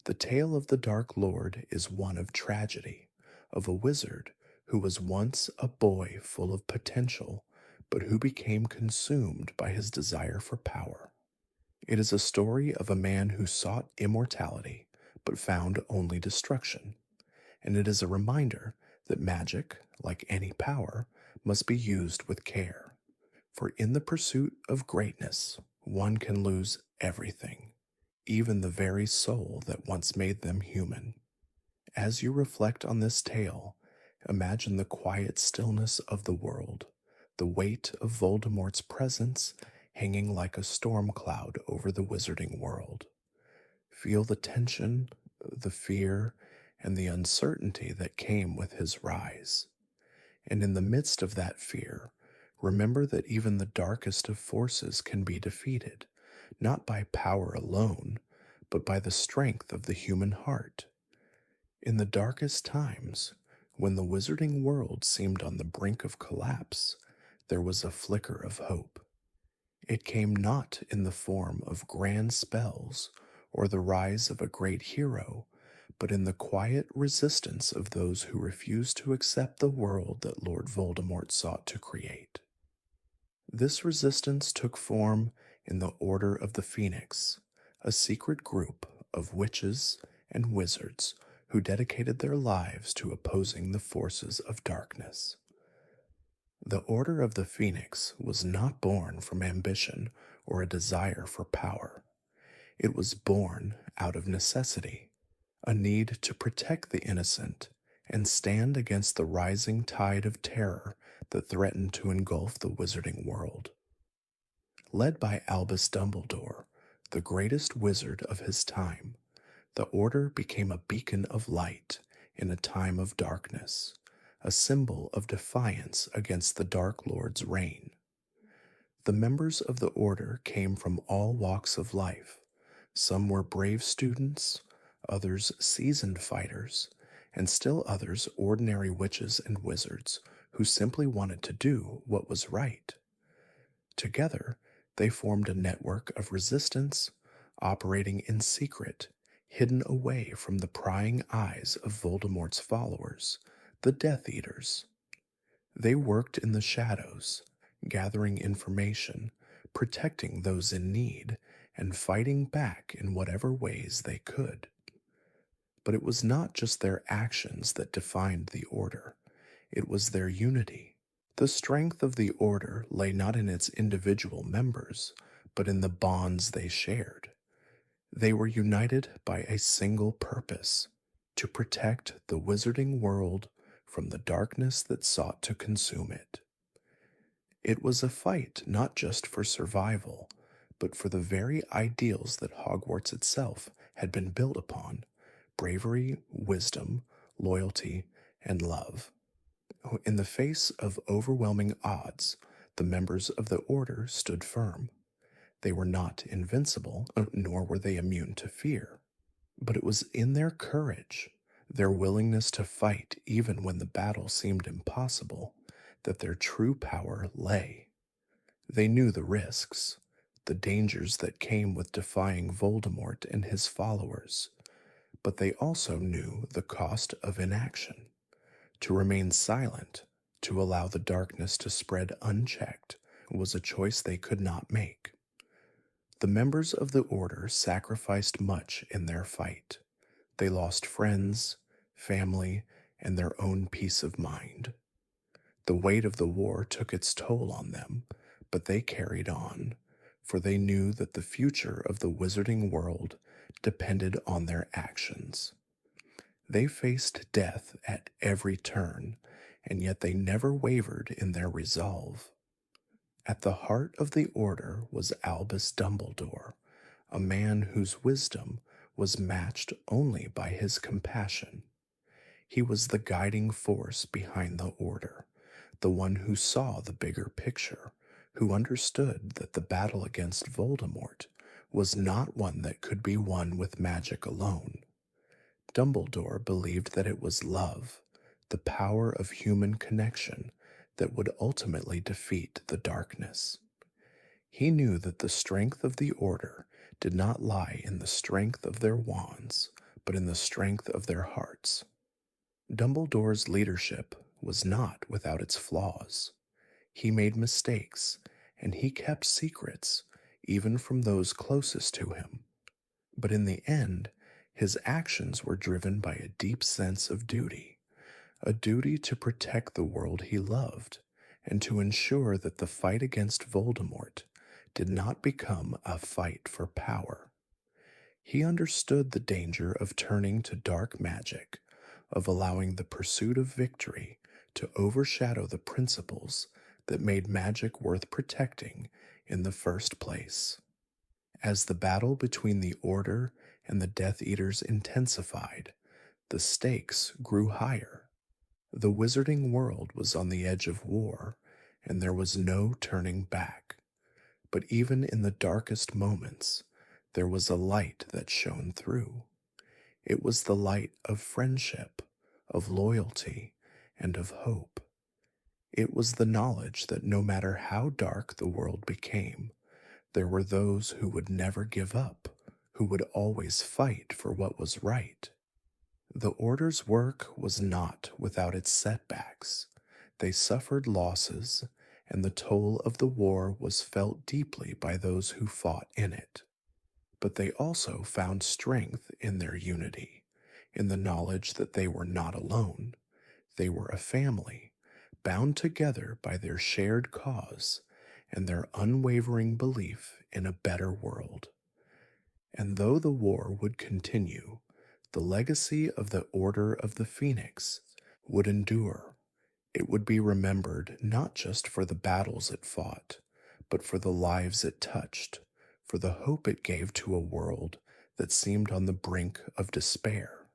Speaker 1: The tale of the Dark Lord is one of tragedy, of a wizard who was once a boy full of potential, but who became consumed by his desire for power. It is a story of a man who sought immortality, but found only destruction. And it is a reminder that magic, like any power, must be used with care. For in the pursuit of greatness, one can lose everything, even the very soul that once made them human. As you reflect on this tale, imagine the quiet stillness of the world, the weight of Voldemort's presence hanging like a storm cloud over the wizarding world. Feel the tension, the fear, and the uncertainty that came with his rise. And in the midst of that fear, remember that even the darkest of forces can be defeated, not by power alone, but by the strength of the human heart. In the darkest times, When the wizarding world seemed on the brink of collapse, there was a flicker of hope. It came not in the form of grand spells or the rise of a great hero, but in the quiet resistance of those who refused to accept the world that Lord Voldemort sought to create. This resistance took form in the Order of the Phoenix, a secret group of witches and wizards who dedicated their lives to opposing the forces of darkness. The Order of the Phoenix was not born from ambition or a desire for power. It was born out of necessity, a need to protect the innocent and stand against the rising tide of terror that threatened to engulf the wizarding world. Led by Albus Dumbledore, the greatest wizard of his time, the Order became a beacon of light in a time of darkness, a symbol of defiance against the Dark Lord's reign. The members of the Order came from all walks of life. Some were brave students, others seasoned fighters, and still others ordinary witches and wizards who simply wanted to do what was right. Together, they formed a network of resistance, operating in secret, hidden away from the prying eyes of Voldemort's followers, the Death Eaters. They worked in the shadows, gathering information, protecting those in need, and fighting back in whatever ways they could. But it was not just their actions that defined the Order, it was their unity. The strength of the Order lay not in its individual members, but in the bonds they shared. They were united by a single purpose: to protect the wizarding world from the darkness that sought to consume it. It was a fight not just for survival, but for the very ideals that Hogwarts itself had been built upon: bravery, wisdom, loyalty, and love. In the face of overwhelming odds, the members of the Order stood firm. They were not invincible, nor were they immune to fear. But it was in their courage, their willingness to fight even when the battle seemed impossible, that their true power lay. They knew the risks, the dangers that came with defying Voldemort and his followers, but they also knew the cost of inaction. To remain silent, to allow the darkness to spread unchecked, was a choice they could not make. The members of the Order sacrificed much in their fight. They lost friends, family, and their own peace of mind. The weight of the war took its toll on them, but they carried on, for they knew that the future of the wizarding world depended on their actions. They faced death at every turn, and yet they never wavered in their resolve. At the heart of the Order was Albus Dumbledore, a man whose wisdom was matched only by his compassion. He was the guiding force behind the Order, the one who saw the bigger picture, who understood that the battle against Voldemort was not one that could be won with magic alone. Dumbledore believed that it was love, the power of human connection, that would ultimately defeat the darkness. He knew that the strength of the Order did not lie in the strength of their wands, but in the strength of their hearts. Dumbledore's leadership was not without its flaws. He made mistakes, and he kept secrets, even from those closest to him. But in the end, his actions were driven by a deep sense of duty, a duty to protect the world he loved, and to ensure that the fight against Voldemort did not become a fight for power. He understood the danger of turning to dark magic, of allowing the pursuit of victory to overshadow the principles that made magic worth protecting in the first place. As the battle between the Order and the Death Eaters intensified, the stakes grew higher. The wizarding world was on the edge of war, and there was no turning back. But even in the darkest moments, there was a light that shone through. It was the light of friendship, of loyalty, and of hope. It was the knowledge that no matter how dark the world became, there were those who would never give up, who would always fight for what was right. The Order's work was not without its setbacks. They suffered losses, and the toll of the war was felt deeply by those who fought in it. But they also found strength in their unity, in the knowledge that they were not alone. They were a family, bound together by their shared cause and their unwavering belief in a better world. And though the war would continue, the legacy of the Order of the Phoenix would endure. It would be remembered not just for the battles it fought, but for the lives it touched, for the hope it gave to a world that seemed on the brink of despair.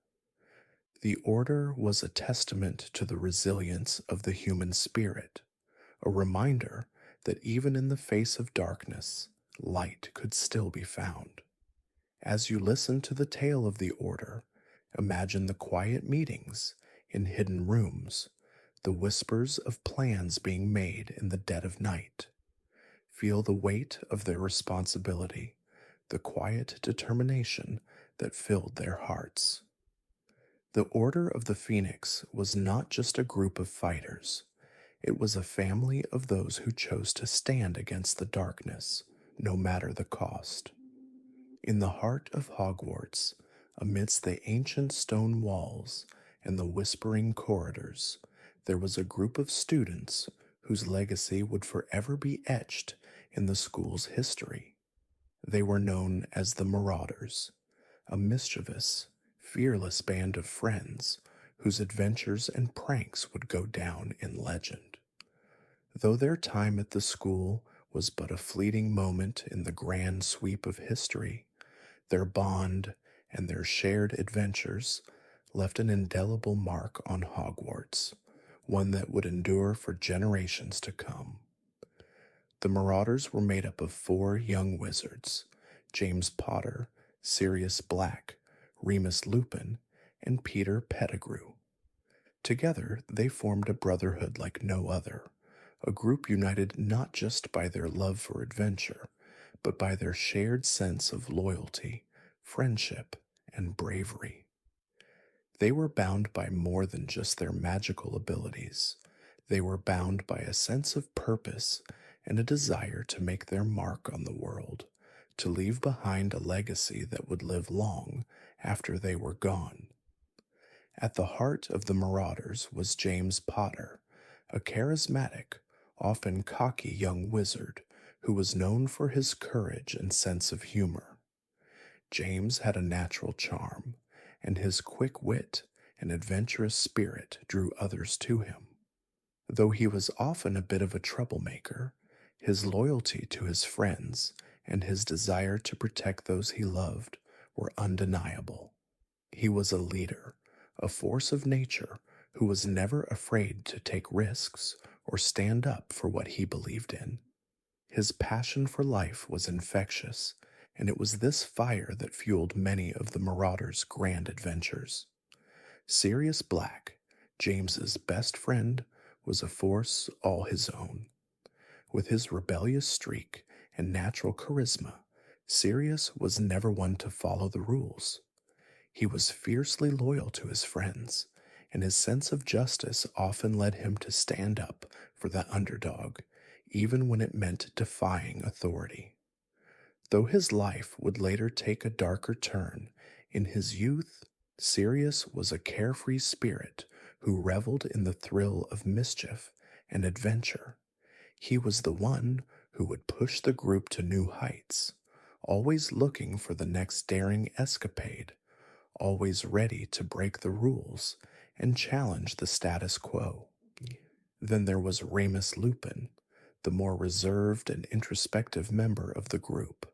Speaker 1: The Order was a testament to the resilience of the human spirit, a reminder that even in the face of darkness, light could still be found. As you listen to the tale of the Order, imagine the quiet meetings in hidden rooms, the whispers of plans being made in the dead of night. Feel the weight of their responsibility, the quiet determination that filled their hearts. The Order of the Phoenix was not just a group of fighters, it was a family of those who chose to stand against the darkness, no matter the cost. In the heart of Hogwarts, amidst the ancient stone walls and the whispering corridors, there was a group of students whose legacy would forever be etched in the school's history. They were known as the Marauders, a mischievous, fearless band of friends whose adventures and pranks would go down in legend. Though their time at the school was but a fleeting moment in the grand sweep of history, their bond and their shared adventures left an indelible mark on Hogwarts, one that would endure for generations to come. The Marauders were made up of 4 young wizards: James Potter, Sirius Black, Remus Lupin, and Peter Pettigrew. Together, they formed a brotherhood like no other, a group united not just by their love for adventure, but by their shared sense of loyalty, friendship, and bravery. They were bound by more than just their magical abilities. They were bound by a sense of purpose and a desire to make their mark on the world, to leave behind a legacy that would live long after they were gone. At the heart of the Marauders was James Potter, a charismatic, often cocky young wizard who was known for his courage and sense of humor. James had a natural charm, and his quick wit and adventurous spirit drew others to him. Though he was often a bit of a troublemaker, his loyalty to his friends and his desire to protect those he loved were undeniable. He was a leader, a force of nature who was never afraid to take risks or stand up for what he believed in. His passion for life was infectious, and it was this fire that fueled many of the Marauders' grand adventures. Sirius Black, James's best friend, was a force all his own. With his rebellious streak and natural charisma, Sirius was never one to follow the rules. He was fiercely loyal to his friends, and his sense of justice often led him to stand up for the underdog, even when it meant defying authority. Though his life would later take a darker turn, in his youth, Sirius was a carefree spirit who reveled in the thrill of mischief and adventure. He was the one who would push the group to new heights, always looking for the next daring escapade, always ready to break the rules and challenge the status quo. Then there was Remus Lupin, the more reserved and introspective member of the group.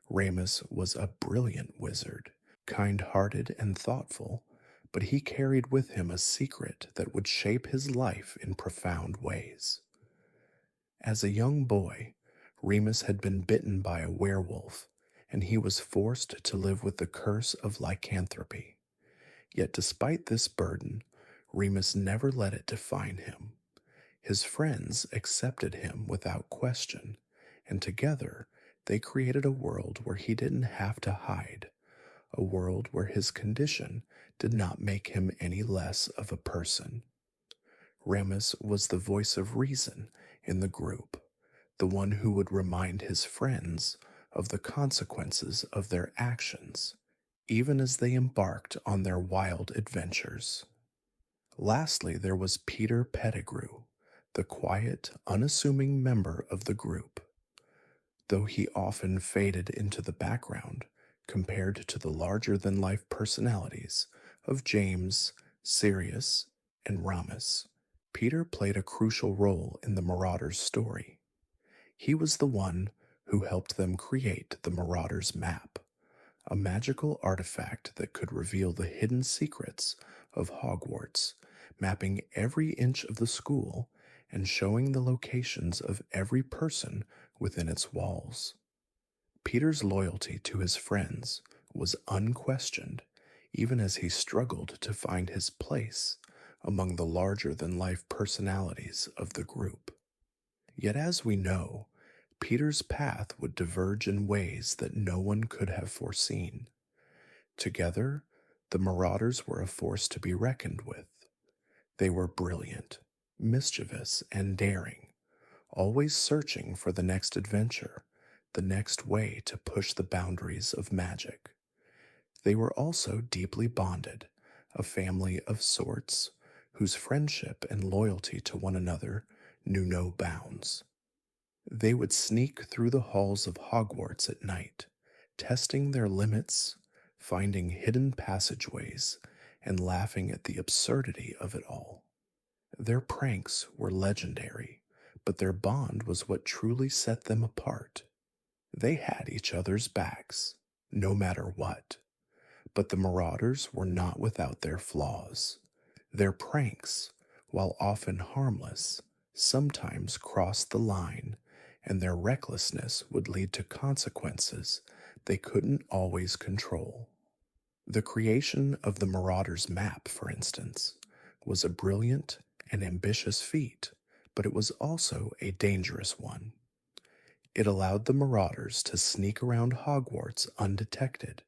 Speaker 1: Remus was a brilliant wizard, kind-hearted and thoughtful, but he carried with him a secret that would shape his life in profound ways. As a young boy, Remus had been bitten by a werewolf, and he was forced to live with the curse of lycanthropy. Yet despite this burden, Remus never let it define him. His friends accepted him without question, and together they created a world where he didn't have to hide, a world where his condition did not make him any less of a person. Remus was the voice of reason in the group, the one who would remind his friends of the consequences of their actions, even as they embarked on their wild adventures. Lastly, there was Peter Pettigrew, the quiet, unassuming member of the group. Though he often faded into the background compared to the larger than life personalities of James, Sirius, and Ramus, Peter played a crucial role in the Marauders' story. He was the one who helped them create the Marauders' map, a magical artifact that could reveal the hidden secrets of Hogwarts, mapping every inch of the school and showing the locations of every person within its walls. Peter's loyalty to his friends was unquestioned, even as he struggled to find his place among the larger than life personalities of the group. Yet, as we know, Peter's path would diverge in ways that no one could have foreseen. Together, the Marauders were a force to be reckoned with. They were brilliant, mischievous, and daring, always searching for the next adventure, the next way to push the boundaries of magic. They were also deeply bonded, a family of sorts, whose friendship and loyalty to one another knew no bounds. They would sneak through the halls of Hogwarts at night, testing their limits, finding hidden passageways, and laughing at the absurdity of it all. Their pranks were legendary, but their bond was what truly set them apart. They had each other's backs, no matter what. But the Marauders were not without their flaws. Their pranks, while often harmless, sometimes crossed the line, and their recklessness would lead to consequences they couldn't always control. The creation of the Marauders' map, for instance, was a brilliant and ambitious feat, but it was also a dangerous one. It allowed the Marauders to sneak around Hogwarts undetected,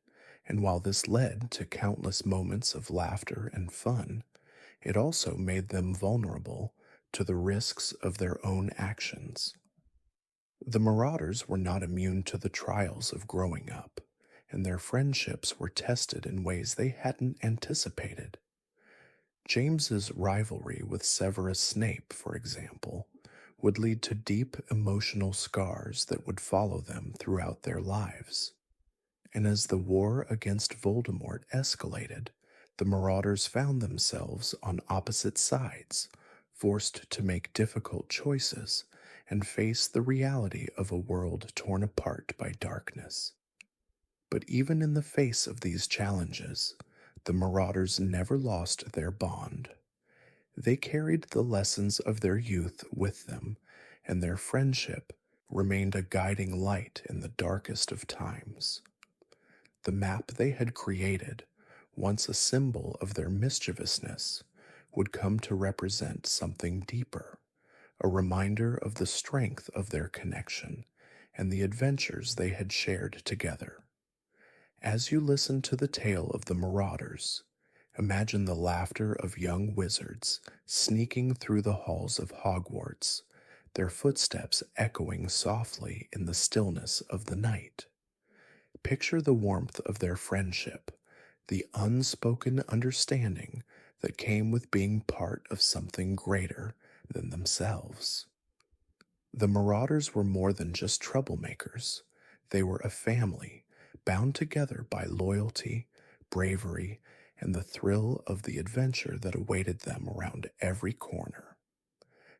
Speaker 1: and while this led to countless moments of laughter and fun, it also made them vulnerable to the risks of their own actions. The Marauders were not immune to the trials of growing up, and their friendships were tested in ways they hadn't anticipated. James's rivalry with Severus Snape, for example, would lead to deep emotional scars that would follow them throughout their lives. And as the war against Voldemort escalated, the Marauders found themselves on opposite sides, forced to make difficult choices and face the reality of a world torn apart by darkness. But even in the face of these challenges, the Marauders never lost their bond. They carried the lessons of their youth with them, and their friendship remained a guiding light in the darkest of times. The map they had created, once a symbol of their mischievousness, would come to represent something deeper, a reminder of the strength of their connection and the adventures they had shared together. As you listen to the tale of the Marauders, imagine the laughter of young wizards sneaking through the halls of Hogwarts, their footsteps echoing softly in the stillness of the night. Picture the warmth of their friendship, the unspoken understanding that came with being part of something greater than themselves. The Marauders were more than just troublemakers. They were a family, bound together by loyalty, bravery, and the thrill of the adventure that awaited them around every corner.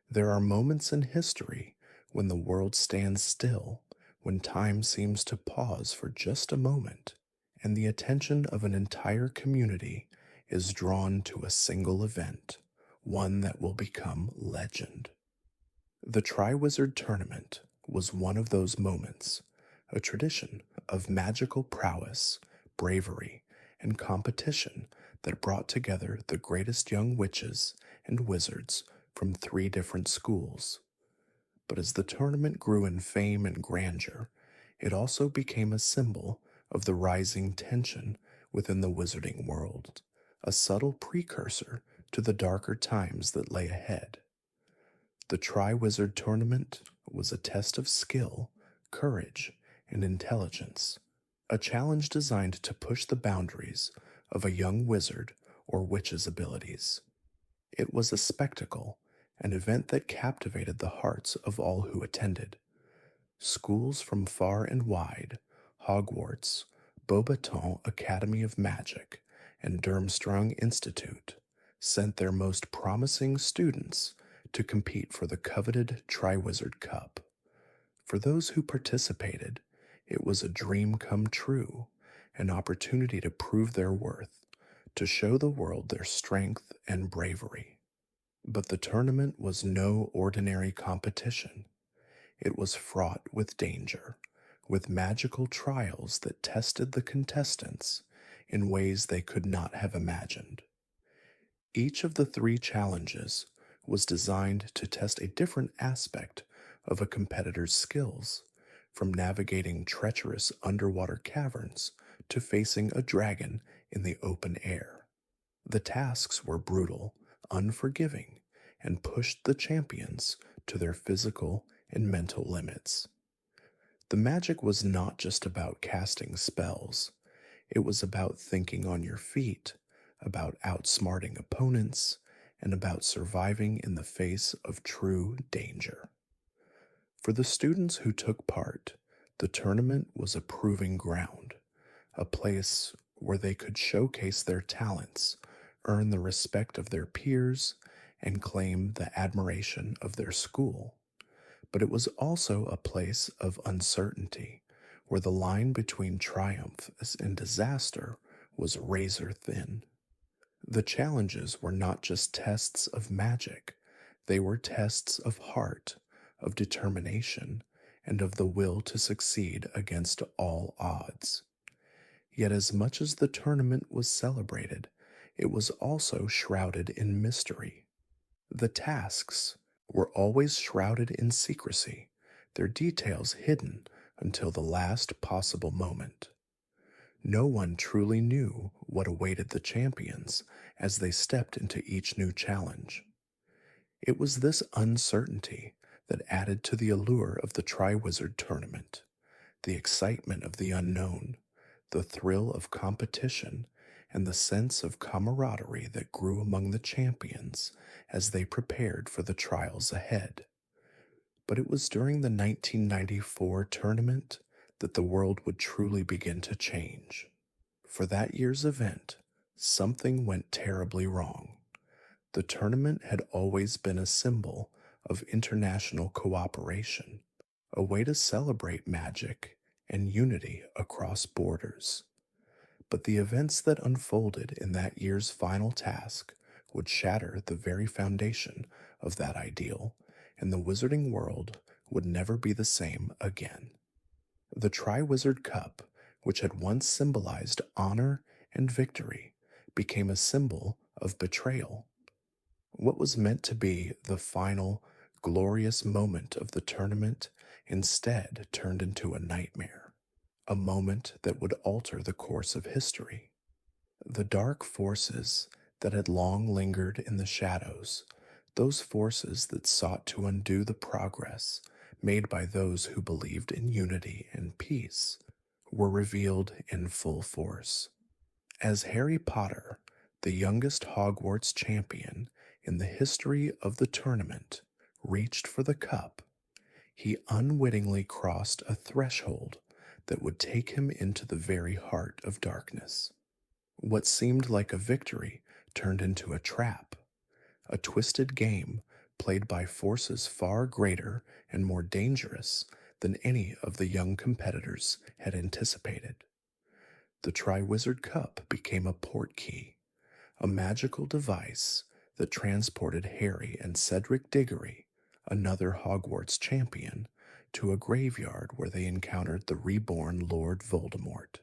Speaker 1: There are moments in history when the world stands still, when time seems to pause for just a moment, and the attention of an entire community is drawn to a single event, one that will become legend. The Triwizard Tournament was one of those moments, a tradition of magical prowess, bravery, and competition that brought together the greatest young witches and wizards from three different schools. But as the tournament grew in fame and grandeur, it also became a symbol of the rising tension within the wizarding world, a subtle precursor to the darker times that lay ahead. The Tri-Wizard Tournament was a test of skill, courage, and intelligence, a challenge designed to push the boundaries of a young wizard or witch's abilities. It was a spectacle, an event that captivated the hearts of all who attended. Schools from far and wide, Hogwarts, Beauxbaton Academy of Magic, and Durmstrang Institute, sent their most promising students to compete for the coveted Triwizard Cup. For those who participated, it was a dream come true, an opportunity to prove their worth, to show the world their strength and bravery. But the tournament was no ordinary competition. It was fraught with danger, with magical trials that tested the contestants in ways they could not have imagined. Each of the three challenges was designed to test a different aspect of a competitor's skills, from navigating treacherous underwater caverns to facing a dragon in the open air. The tasks were brutal, unforgiving, and pushed the champions to their physical and mental limits. The magic was not just about casting spells, it was about thinking on your feet, about outsmarting opponents, and about surviving in the face of true danger. For the students who took part, the tournament was a proving ground, a place where they could showcase their talents, earn the respect of their peers, and claim the admiration of their school. But it was also a place of uncertainty, where the line between triumph and disaster was razor thin. The challenges were not just tests of magic, they were tests of heart, of determination, and of the will to succeed against all odds. Yet, as much as the tournament was celebrated, it was also shrouded in mystery. The tasks were always shrouded in secrecy, their details hidden until the last possible moment. No one truly knew what awaited the champions as they stepped into each new challenge. It was this uncertainty that added to the allure of the Triwizard Tournament, the excitement of the unknown, the thrill of competition, and the sense of camaraderie that grew among the champions as they prepared for the trials ahead. But it was during the 1994 tournament that the world would truly begin to change. For that year's event, something went terribly wrong. The tournament had always been a symbol of international cooperation, a way to celebrate magic and unity across borders. But the events that unfolded in that year's final task would shatter the very foundation of that ideal, and the wizarding world would never be the same again. The Triwizard Cup, which had once symbolized honor and victory, became a symbol of betrayal. What was meant to be the final, glorious moment of the tournament instead turned into a nightmare, a moment that would alter the course of history. The dark forces that had long lingered in the shadows, those forces that sought to undo the progress made by those who believed in unity and peace, were revealed in full force. As Harry Potter, the youngest Hogwarts champion in the history of the tournament, reached for the cup, he unwittingly crossed a threshold that would take him into the very heart of darkness. What seemed like a victory turned into a trap, a twisted game played by forces far greater and more dangerous than any of the young competitors had anticipated. The Triwizard Cup became a portkey, a magical device that transported Harry and Cedric Diggory, another Hogwarts champion, to a graveyard where they encountered the reborn Lord Voldemort.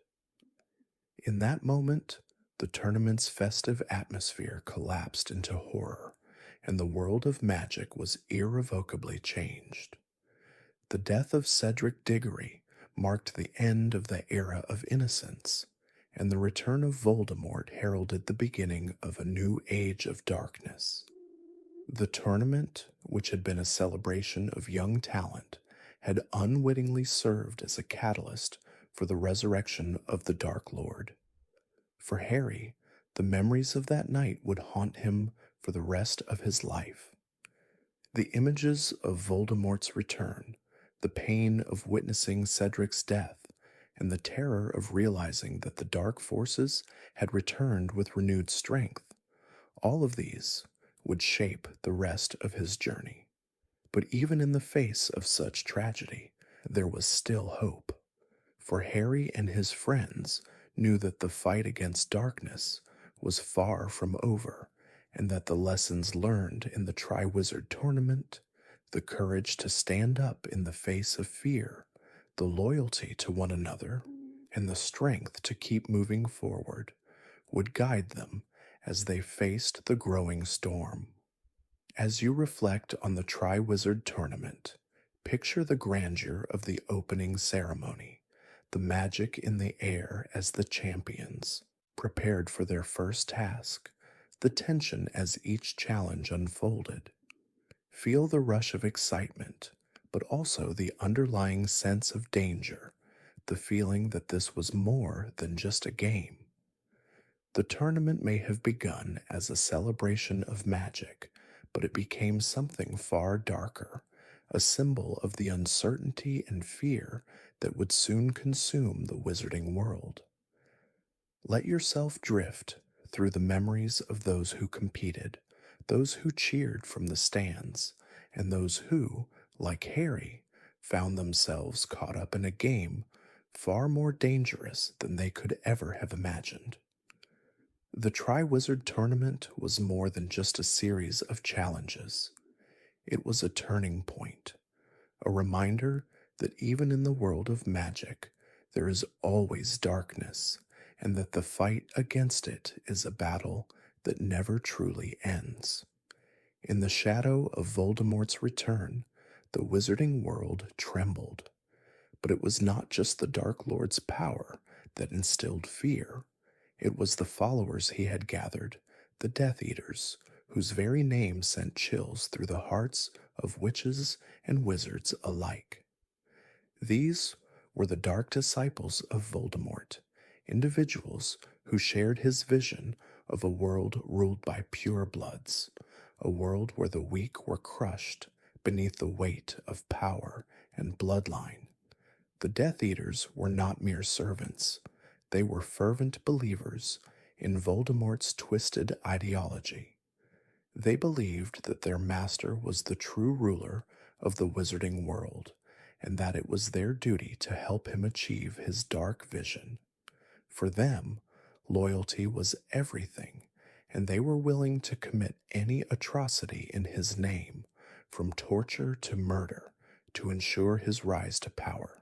Speaker 1: In that moment, the tournament's festive atmosphere collapsed into horror, and the world of magic was irrevocably changed. The death of Cedric Diggory marked the end of the era of innocence, and the return of Voldemort heralded the beginning of a new age of darkness. The tournament, which had been a celebration of young talent, had unwittingly served as a catalyst for the resurrection of the Dark Lord. For Harry, the memories of that night would haunt him for the rest of his life. The images of Voldemort's return, the pain of witnessing Cedric's death, and the terror of realizing that the dark forces had returned with renewed strength, all of these would shape the rest of his journey. But even in the face of such tragedy, there was still hope. For Harry and his friends knew that the fight against darkness was far from over, and that the lessons learned in the Triwizard Tournament, the courage to stand up in the face of fear, the loyalty to one another, and the strength to keep moving forward, would guide them as they faced the growing storm. As you reflect on the Triwizard Tournament, picture the grandeur of the opening ceremony, the magic in the air as the champions prepared for their first task, the tension as each challenge unfolded. Feel the rush of excitement, but also the underlying sense of danger, the feeling that this was more than just a game. The tournament may have begun as a celebration of magic, but it became something far darker, a symbol of the uncertainty and fear that would soon consume the wizarding world. Let yourself drift through the memories of those who competed, those who cheered from the stands, and those who, like Harry, found themselves caught up in a game far more dangerous than they could ever have imagined. The Triwizard Tournament was more than just a series of challenges. It was a turning point, a reminder that even in the world of magic, there is always darkness, and that the fight against it is a battle that never truly ends. In the shadow of Voldemort's return, the wizarding world trembled. But it was not just the Dark Lord's power that instilled fear. It was the followers he had gathered, the Death Eaters, whose very name sent chills through the hearts of witches and wizards alike. These were the dark disciples of Voldemort, individuals who shared his vision of a world ruled by purebloods, a world where the weak were crushed beneath the weight of power and bloodline. The Death Eaters were not mere servants. They were fervent believers in Voldemort's twisted ideology. They believed that their master was the true ruler of the wizarding world, and that it was their duty to help him achieve his dark vision. For them, loyalty was everything, and they were willing to commit any atrocity in his name, from torture to murder, to ensure his rise to power.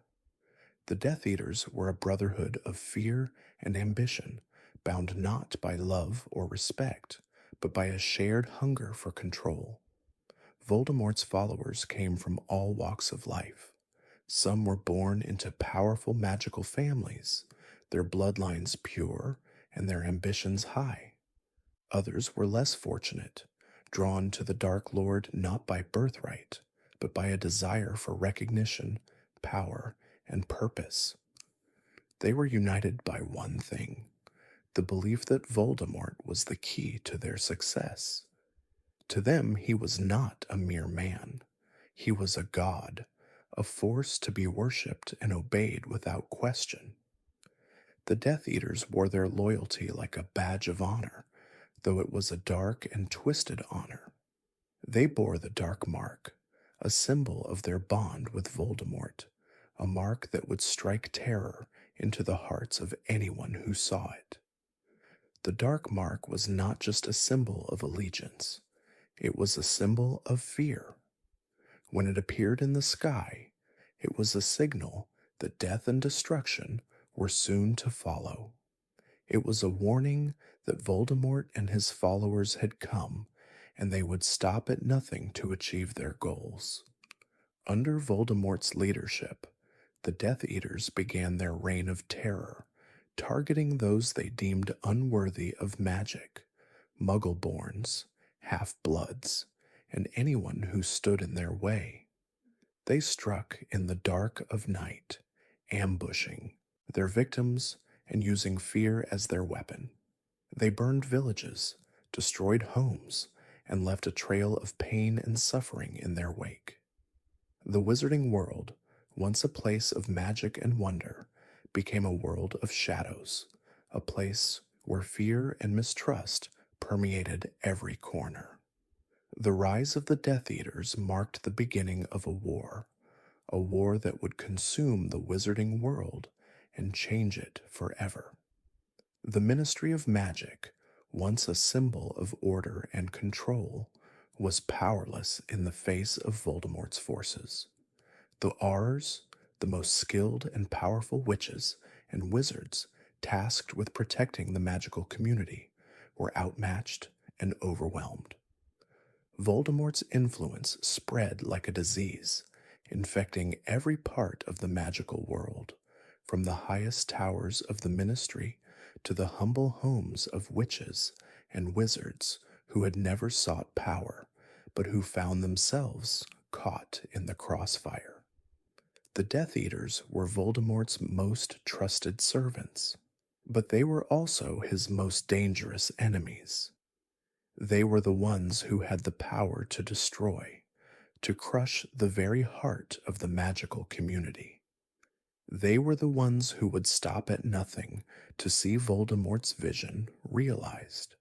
Speaker 1: The Death Eaters were a brotherhood of fear and ambition, bound not by love or respect, but by a shared hunger for control. Voldemort's followers came from all walks of life. Some were born into powerful magical families, their bloodlines pure and their ambitions high. Others were less fortunate, drawn to the Dark Lord not by birthright, but by a desire for recognition, power, and purpose. They were united by one thing: the belief that Voldemort was the key to their success. To them, he was not a mere man. He was a god, a force to be worshipped and obeyed without question. The Death Eaters wore their loyalty like a badge of honor, though it was a dark and twisted honor. They bore the Dark Mark, a symbol of their bond with Voldemort, a mark that would strike terror into the hearts of anyone who saw it. The Dark Mark was not just a symbol of allegiance, it was a symbol of fear. When it appeared in the sky, it was a signal that death and destruction were soon to follow. It was a warning that Voldemort and his followers had come, and they would stop at nothing to achieve their goals. Under Voldemort's leadership, the Death Eaters began their reign of terror, targeting those they deemed unworthy of magic, Muggle-borns, half-bloods, and anyone who stood in their way. They struck in the dark of night, ambushing their victims and using fear as their weapon. They burned villages, destroyed homes, and left a trail of pain and suffering in their wake. The Wizarding World, once a place of magic and wonder, became a world of shadows, a place where fear and mistrust permeated every corner. The rise of the Death Eaters marked the beginning of a war that would consume the Wizarding World and change it forever. The Ministry of Magic, once a symbol of order and control, was powerless in the face of Voldemort's forces. The Aurors, the most skilled and powerful witches and wizards tasked with protecting the magical community, were outmatched and overwhelmed. Voldemort's influence spread like a disease, infecting every part of the magical world, from the highest towers of the Ministry to the humble homes of witches and wizards who had never sought power, but who found themselves caught in the crossfire. The Death Eaters were Voldemort's most trusted servants, but they were also his most dangerous enemies. They were the ones who had the power to destroy, to crush the very heart of the magical community. They were the ones who would stop at nothing to see Voldemort's vision realized.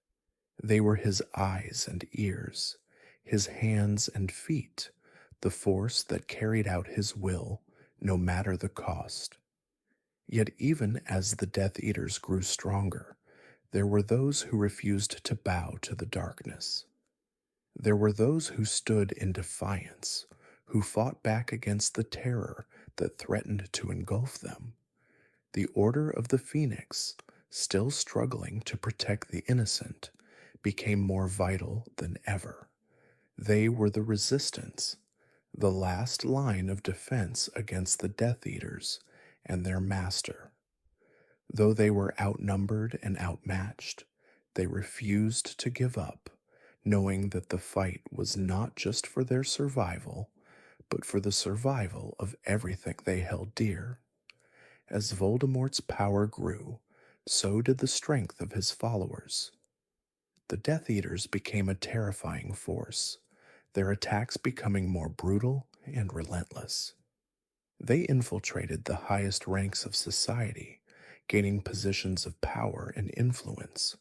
Speaker 1: They were his eyes and ears, his hands and feet, the force that carried out his will, no matter the cost. Yet even as the Death Eaters grew stronger, there were those who refused to bow to the darkness. There were those who stood in defiance, who fought back against the terror that threatened to engulf them. The Order of the Phoenix, still struggling to protect the innocent, became more vital than ever. They were the resistance, the last line of defense against the Death Eaters and their master. Though they were outnumbered and outmatched, they refused to give up, knowing that the fight was not just for their survival, but for the survival of everything they held dear. As Voldemort's power grew, so did the strength of his followers. The Death Eaters became a terrifying force, their attacks becoming more brutal and relentless. They infiltrated the highest ranks of society, gaining positions of power and influence.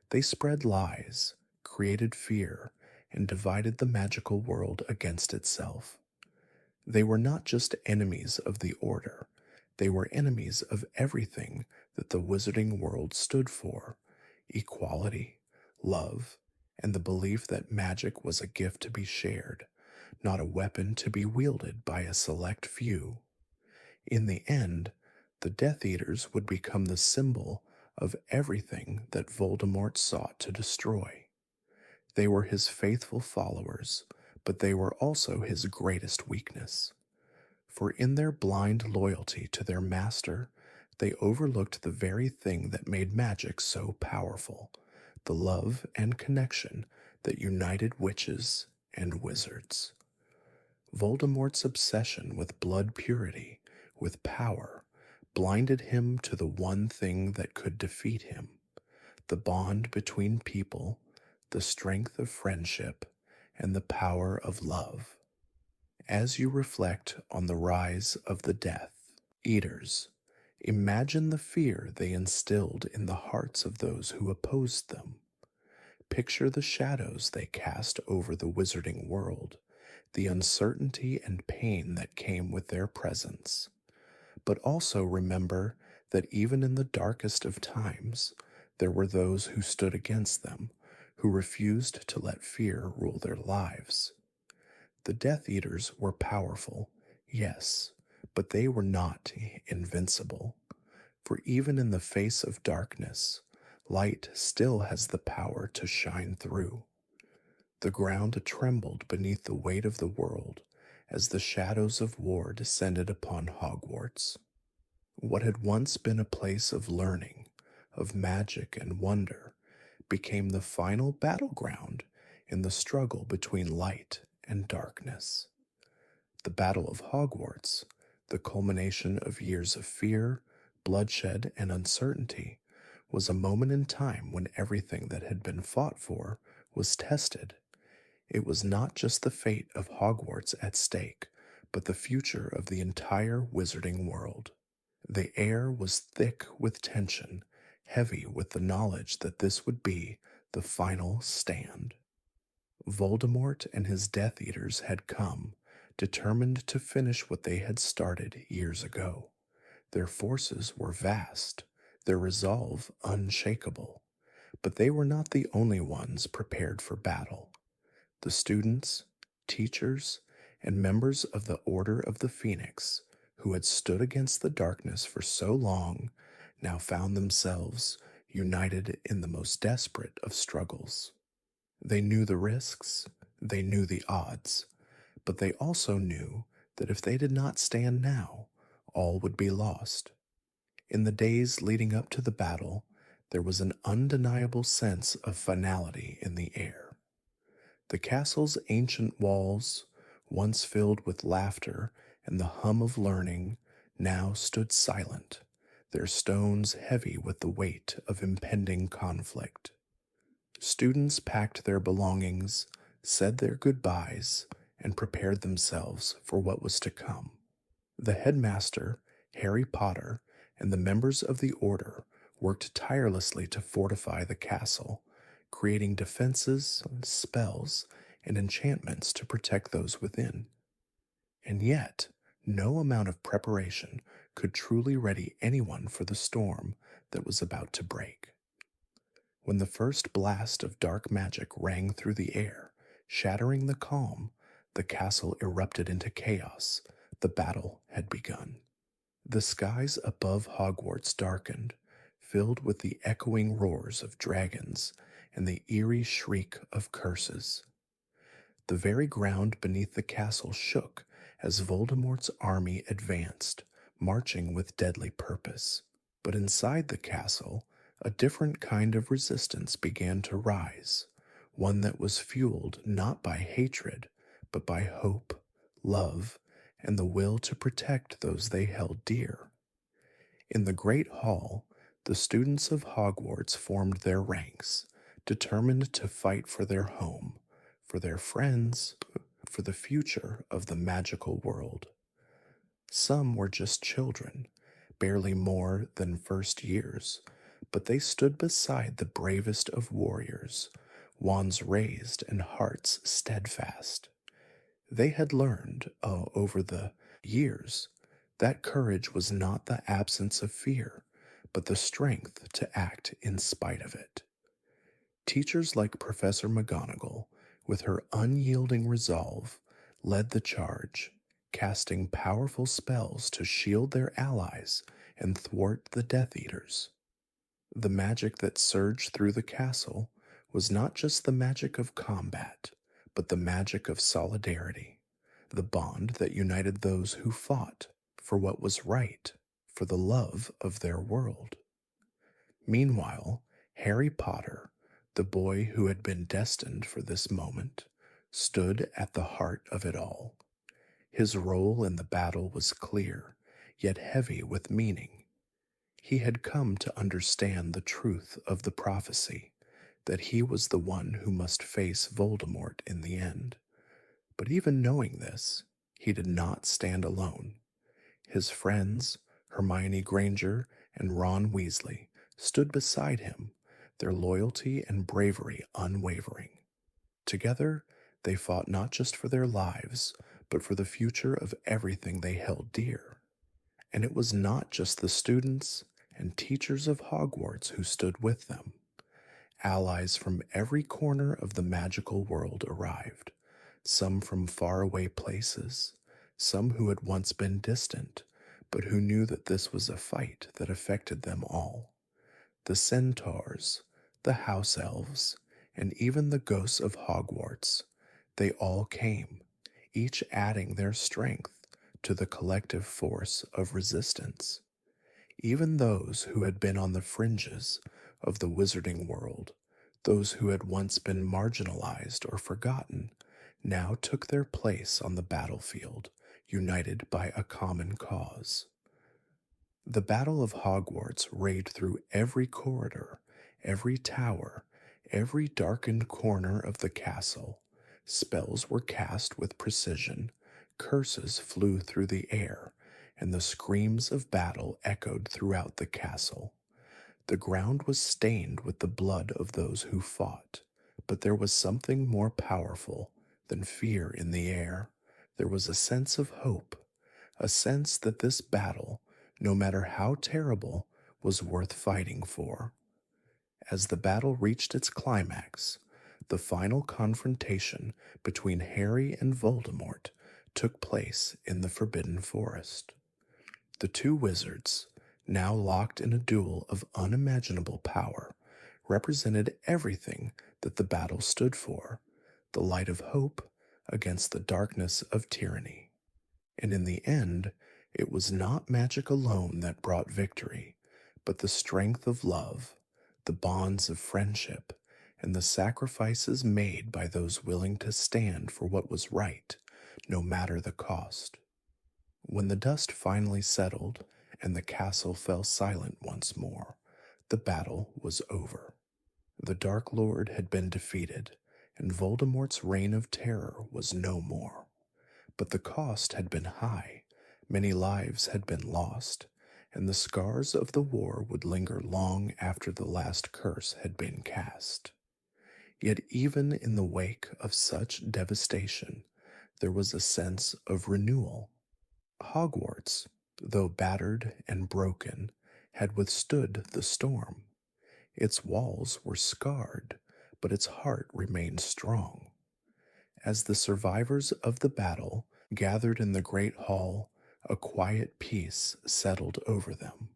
Speaker 1: They spread lies, created fear, and divided the magical world against itself. They were not just enemies of the Order, they were enemies of everything that the Wizarding World stood for: equality, love, and the belief that magic was a gift to be shared, not a weapon to be wielded by a select few. In the end, the Death Eaters would become the symbol of everything that Voldemort sought to destroy. They were his faithful followers, but they were also his greatest weakness. For in their blind loyalty to their master, they overlooked the very thing that made magic so powerful: the love and connection that united witches and wizards. Voldemort's obsession with blood purity, with power, blinded him to the one thing that could defeat him: the bond between people, the strength of friendship, and the power of love. As you reflect on the rise of the Death Eaters, imagine the fear they instilled in the hearts of those who opposed them. Picture the shadows they cast over the Wizarding World, the uncertainty and pain that came with their presence. But also remember that even in the darkest of times, there were those who stood against them, who refused to let fear rule their lives. The Death Eaters were powerful, yes, but they were not invincible. For even in the face of darkness, light still has the power to shine through. The ground trembled beneath the weight of the world as the shadows of war descended upon Hogwarts. What had once been a place of learning, of magic and wonder, became the final battleground in the struggle between light and darkness. The Battle of Hogwarts, the culmination of years of fear, bloodshed, and uncertainty, was a moment in time when everything that had been fought for was tested. It was not just the fate of Hogwarts at stake, but the future of the entire wizarding world. The air was thick with tension, heavy with the knowledge that this would be the final stand. Voldemort and his Death Eaters had come, determined to finish what they had started years ago. Their forces were vast, their resolve unshakable, but they were not the only ones prepared for battle. The students, teachers, and members of the Order of the Phoenix, who had stood against the darkness for so long, now found themselves united in the most desperate of struggles. They knew the risks, they knew the odds, but they also knew that if they did not stand now, all would be lost. In the days leading up to the battle, there was an undeniable sense of finality in the air. The castle's ancient walls, once filled with laughter and the hum of learning, now stood silent, their stones heavy with the weight of impending conflict. Students packed their belongings, said their goodbyes, and prepared themselves for what was to come. The headmaster, Harry Potter, and the members of the Order worked tirelessly to fortify the castle, creating defenses, spells, and enchantments to protect those within. And yet, no amount of preparation could truly ready anyone for the storm that was about to break. When the first blast of dark magic rang through the air, shattering the calm, the castle erupted into chaos. The battle had begun. The skies above Hogwarts darkened, filled with the echoing roars of dragons and the eerie shriek of curses. The very ground beneath the castle shook as Voldemort's army advanced, marching with deadly purpose. But inside the castle, a different kind of resistance began to rise, one that was fueled not by hatred, but by hope, love, and the will to protect those they held dear. In the Great Hall, the students of Hogwarts formed their ranks, determined to fight for their home, for their friends, for the future of the magical world. Some were just children, barely more than first years, but they stood beside the bravest of warriors, wands raised and hearts steadfast. They had learned, over the years, that courage was not the absence of fear, but the strength to act in spite of it. Teachers like Professor McGonagall, with her unyielding resolve, led the charge, casting powerful spells to shield their allies and thwart the Death Eaters. The magic that surged through the castle was not just the magic of combat, but the magic of solidarity, the bond that united those who fought for what was right, for the love of their world. Meanwhile, Harry Potter, the boy who had been destined for this moment, stood at the heart of it all. His role in the battle was clear, yet heavy with meaning. He had come to understand the truth of the prophecy, that he was the one who must face Voldemort in the end. But even knowing this, he did not stand alone. His friends, Hermione Granger and Ron Weasley, stood beside him, their loyalty and bravery unwavering. Together, they fought not just for their lives, but for the future of everything they held dear. And it was not just the students and teachers of Hogwarts who stood with them. Allies from every corner of the magical world arrived, some from faraway places, some who had once been distant, but who knew that this was a fight that affected them all. The centaurs, the house elves, and even the ghosts of Hogwarts, they all came, each adding their strength to the collective force of resistance. Even those who had been on the fringes of the wizarding world, those who had once been marginalized or forgotten, now took their place on the battlefield, united by a common cause. The Battle of Hogwarts raged through every corridor, every tower, every darkened corner of the castle. Spells were cast with precision, curses flew through the air, and the screams of battle echoed throughout the castle. The ground was stained with the blood of those who fought, but there was something more powerful than fear in the air. There was a sense of hope, a sense that this battle, no matter how terrible, was worth fighting for. As the battle reached its climax, the final confrontation between Harry and Voldemort took place in the Forbidden Forest. The two wizards, now locked in a duel of unimaginable power, represented everything that the battle stood for: the light of hope against the darkness of tyranny. And in the end, it was not magic alone that brought victory, but the strength of love, the bonds of friendship, and the sacrifices made by those willing to stand for what was right, no matter the cost. When the dust finally settled and the castle fell silent once more, the battle was over. The Dark Lord had been defeated, and Voldemort's reign of terror was no more. But the cost had been high, many lives had been lost, and the scars of the war would linger long after the last curse had been cast. Yet even in the wake of such devastation, there was a sense of renewal. Hogwarts, though battered and broken, had withstood the storm. Its walls were scarred, but its heart remained strong. As the survivors of the battle gathered in the great hall, a quiet peace settled over them.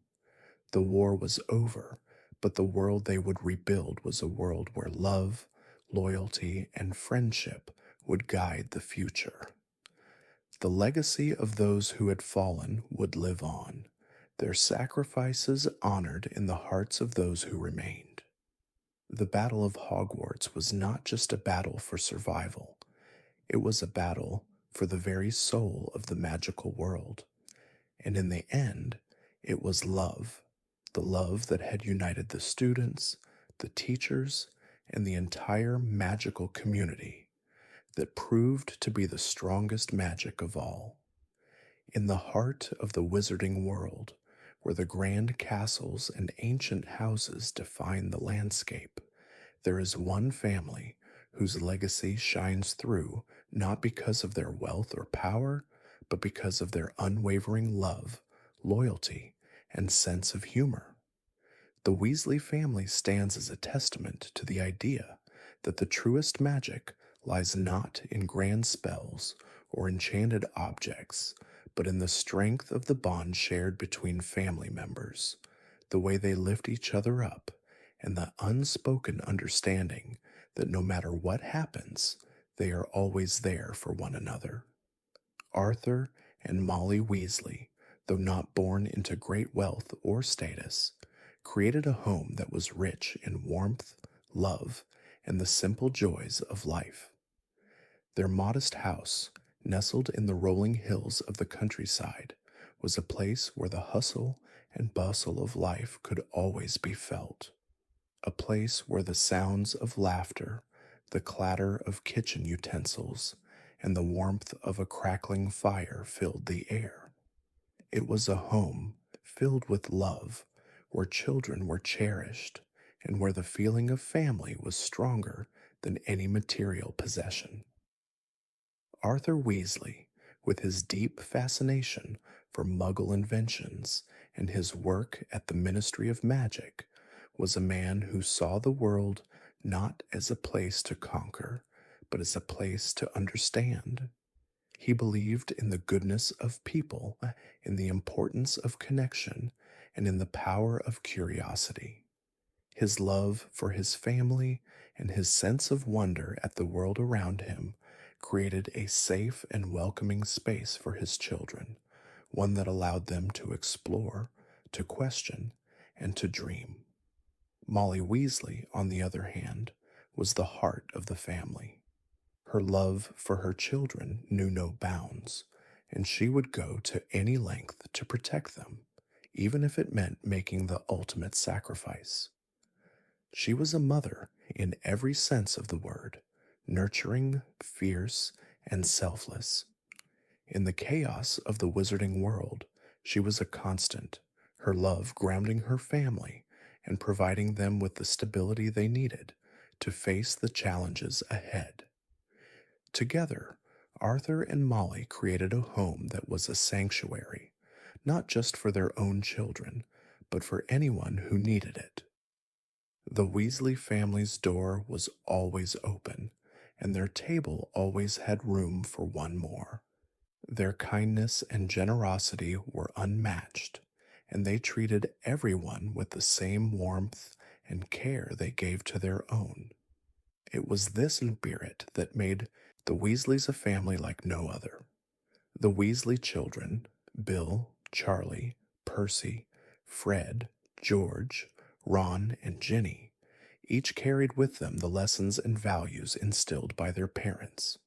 Speaker 1: The war was over, but the world they would rebuild was a world where love, loyalty, and friendship would guide the future. The legacy of those who had fallen would live on, their sacrifices honored in the hearts of those who remained. The Battle of Hogwarts was not just a battle for survival, it was a battle for the very soul of the magical world. And in the end, it was love, the love that had united the students, the teachers, and the entire magical community, that proved to be the strongest magic of all. In the heart of the wizarding world, where the grand castles and ancient houses define the landscape, there is one family whose legacy shines through not because of their wealth or power, but because of their unwavering love, loyalty, and sense of humor. The Weasley family stands as a testament to the idea that the truest magic lies not in grand spells or enchanted objects, but in the strength of the bond shared between family members, the way they lift each other up, and the unspoken understanding that no matter what happens, they are always there for one another. Arthur and Molly Weasley, though not born into great wealth or status, created a home that was rich in warmth, love, and the simple joys of life. Their modest house, nestled in the rolling hills of the countryside, was a place where the hustle and bustle of life could always be felt. A place where the sounds of laughter, the clatter of kitchen utensils, and the warmth of a crackling fire filled the air. It was a home filled with love, where children were cherished, and where the feeling of family was stronger than any material possession. Arthur Weasley, with his deep fascination for Muggle inventions and his work at the Ministry of Magic, was a man who saw the world not as a place to conquer, but as a place to understand. He believed in the goodness of people, in the importance of connection, and in the power of curiosity. His love for his family and his sense of wonder at the world around him created a safe and welcoming space for his children, one that allowed them to explore, to question, and to dream. Molly Weasley, on the other hand, was the heart of the family. Her love for her children knew no bounds, and she would go to any length to protect them, even if it meant making the ultimate sacrifice. She was a mother in every sense of the word, nurturing, fierce, and selfless. In the chaos of the wizarding world, she was a constant, her love grounding her family and providing them with the stability they needed to face the challenges ahead. Together, Arthur and Molly created a home that was a sanctuary, not just for their own children, but for anyone who needed it. The Weasley family's door was always open, and their table always had room for one more. Their kindness and generosity were unmatched, and they treated everyone with the same warmth and care they gave to their own. It was this spirit that made the Weasleys a family like no other. The Weasley children, Bill, Charlie, Percy, Fred, George, Ron, and Ginny, each carried with them the lessons and values instilled by their parents.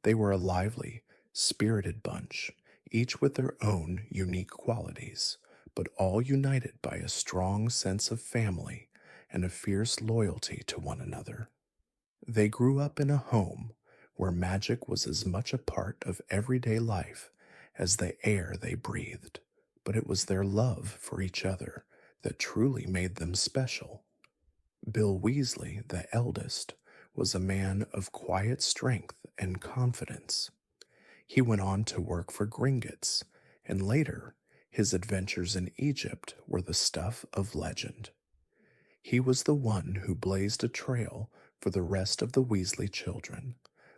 Speaker 1: They were a lively, spirited bunch, each with their own unique qualities, but all united by a strong sense of family and a fierce loyalty to one another. They grew up in a home where magic was as much a part of everyday life as the air they breathed, but it was their love for each other that truly made them special. Bill Weasley, the eldest, was a man of quiet strength and confidence. He went on to work for Gringotts, and later, his adventures in Egypt were the stuff of legend. He was the one who blazed a trail for the rest of the Weasley children,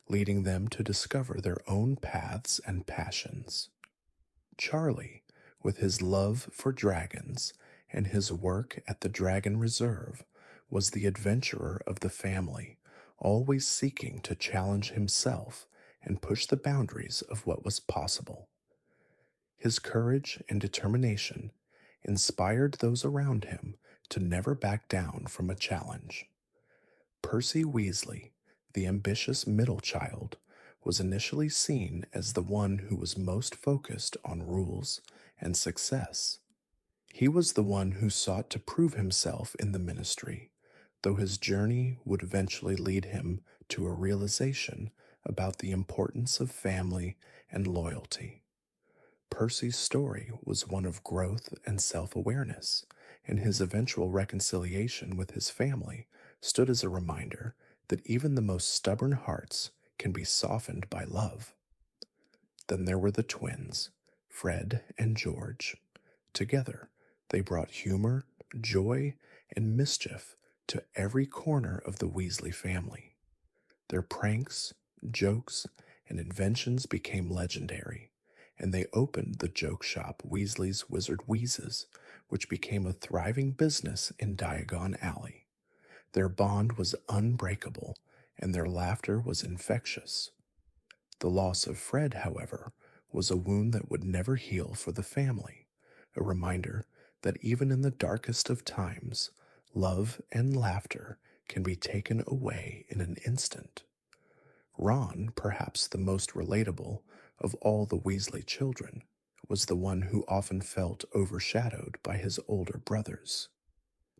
Speaker 1: leading them to discover their own paths and passions. Charlie, with his love for dragons and his work at the Dragon Reserve, was the adventurer of the family, always seeking to challenge himself and push the boundaries of what was possible. His courage and determination inspired those around him to never back down from a challenge. Percy Weasley, the ambitious middle child, was initially seen as the one who was most focused on rules and success. He was the one who sought to prove himself in the ministry, though his journey would eventually lead him to a realization about the importance of family and loyalty. Percy's story was one of growth and self-awareness, and his eventual reconciliation with his family stood as a reminder that even the most stubborn hearts can be softened by love. Then there were the twins, Fred and George. Together, they brought humor, joy, and mischief to every corner of the Weasley family. Their pranks, jokes, and inventions became legendary, and they opened the joke shop Weasley's Wizard Wheezes, which became a thriving business in Diagon Alley. Their bond was unbreakable, and their laughter was infectious. The loss of Fred, however, was a wound that would never heal for the family, a reminder that even in the darkest of times, love and laughter can be taken away in an instant. Ron, perhaps the most relatable of all the Weasley children, was the one who often felt overshadowed by his older brothers.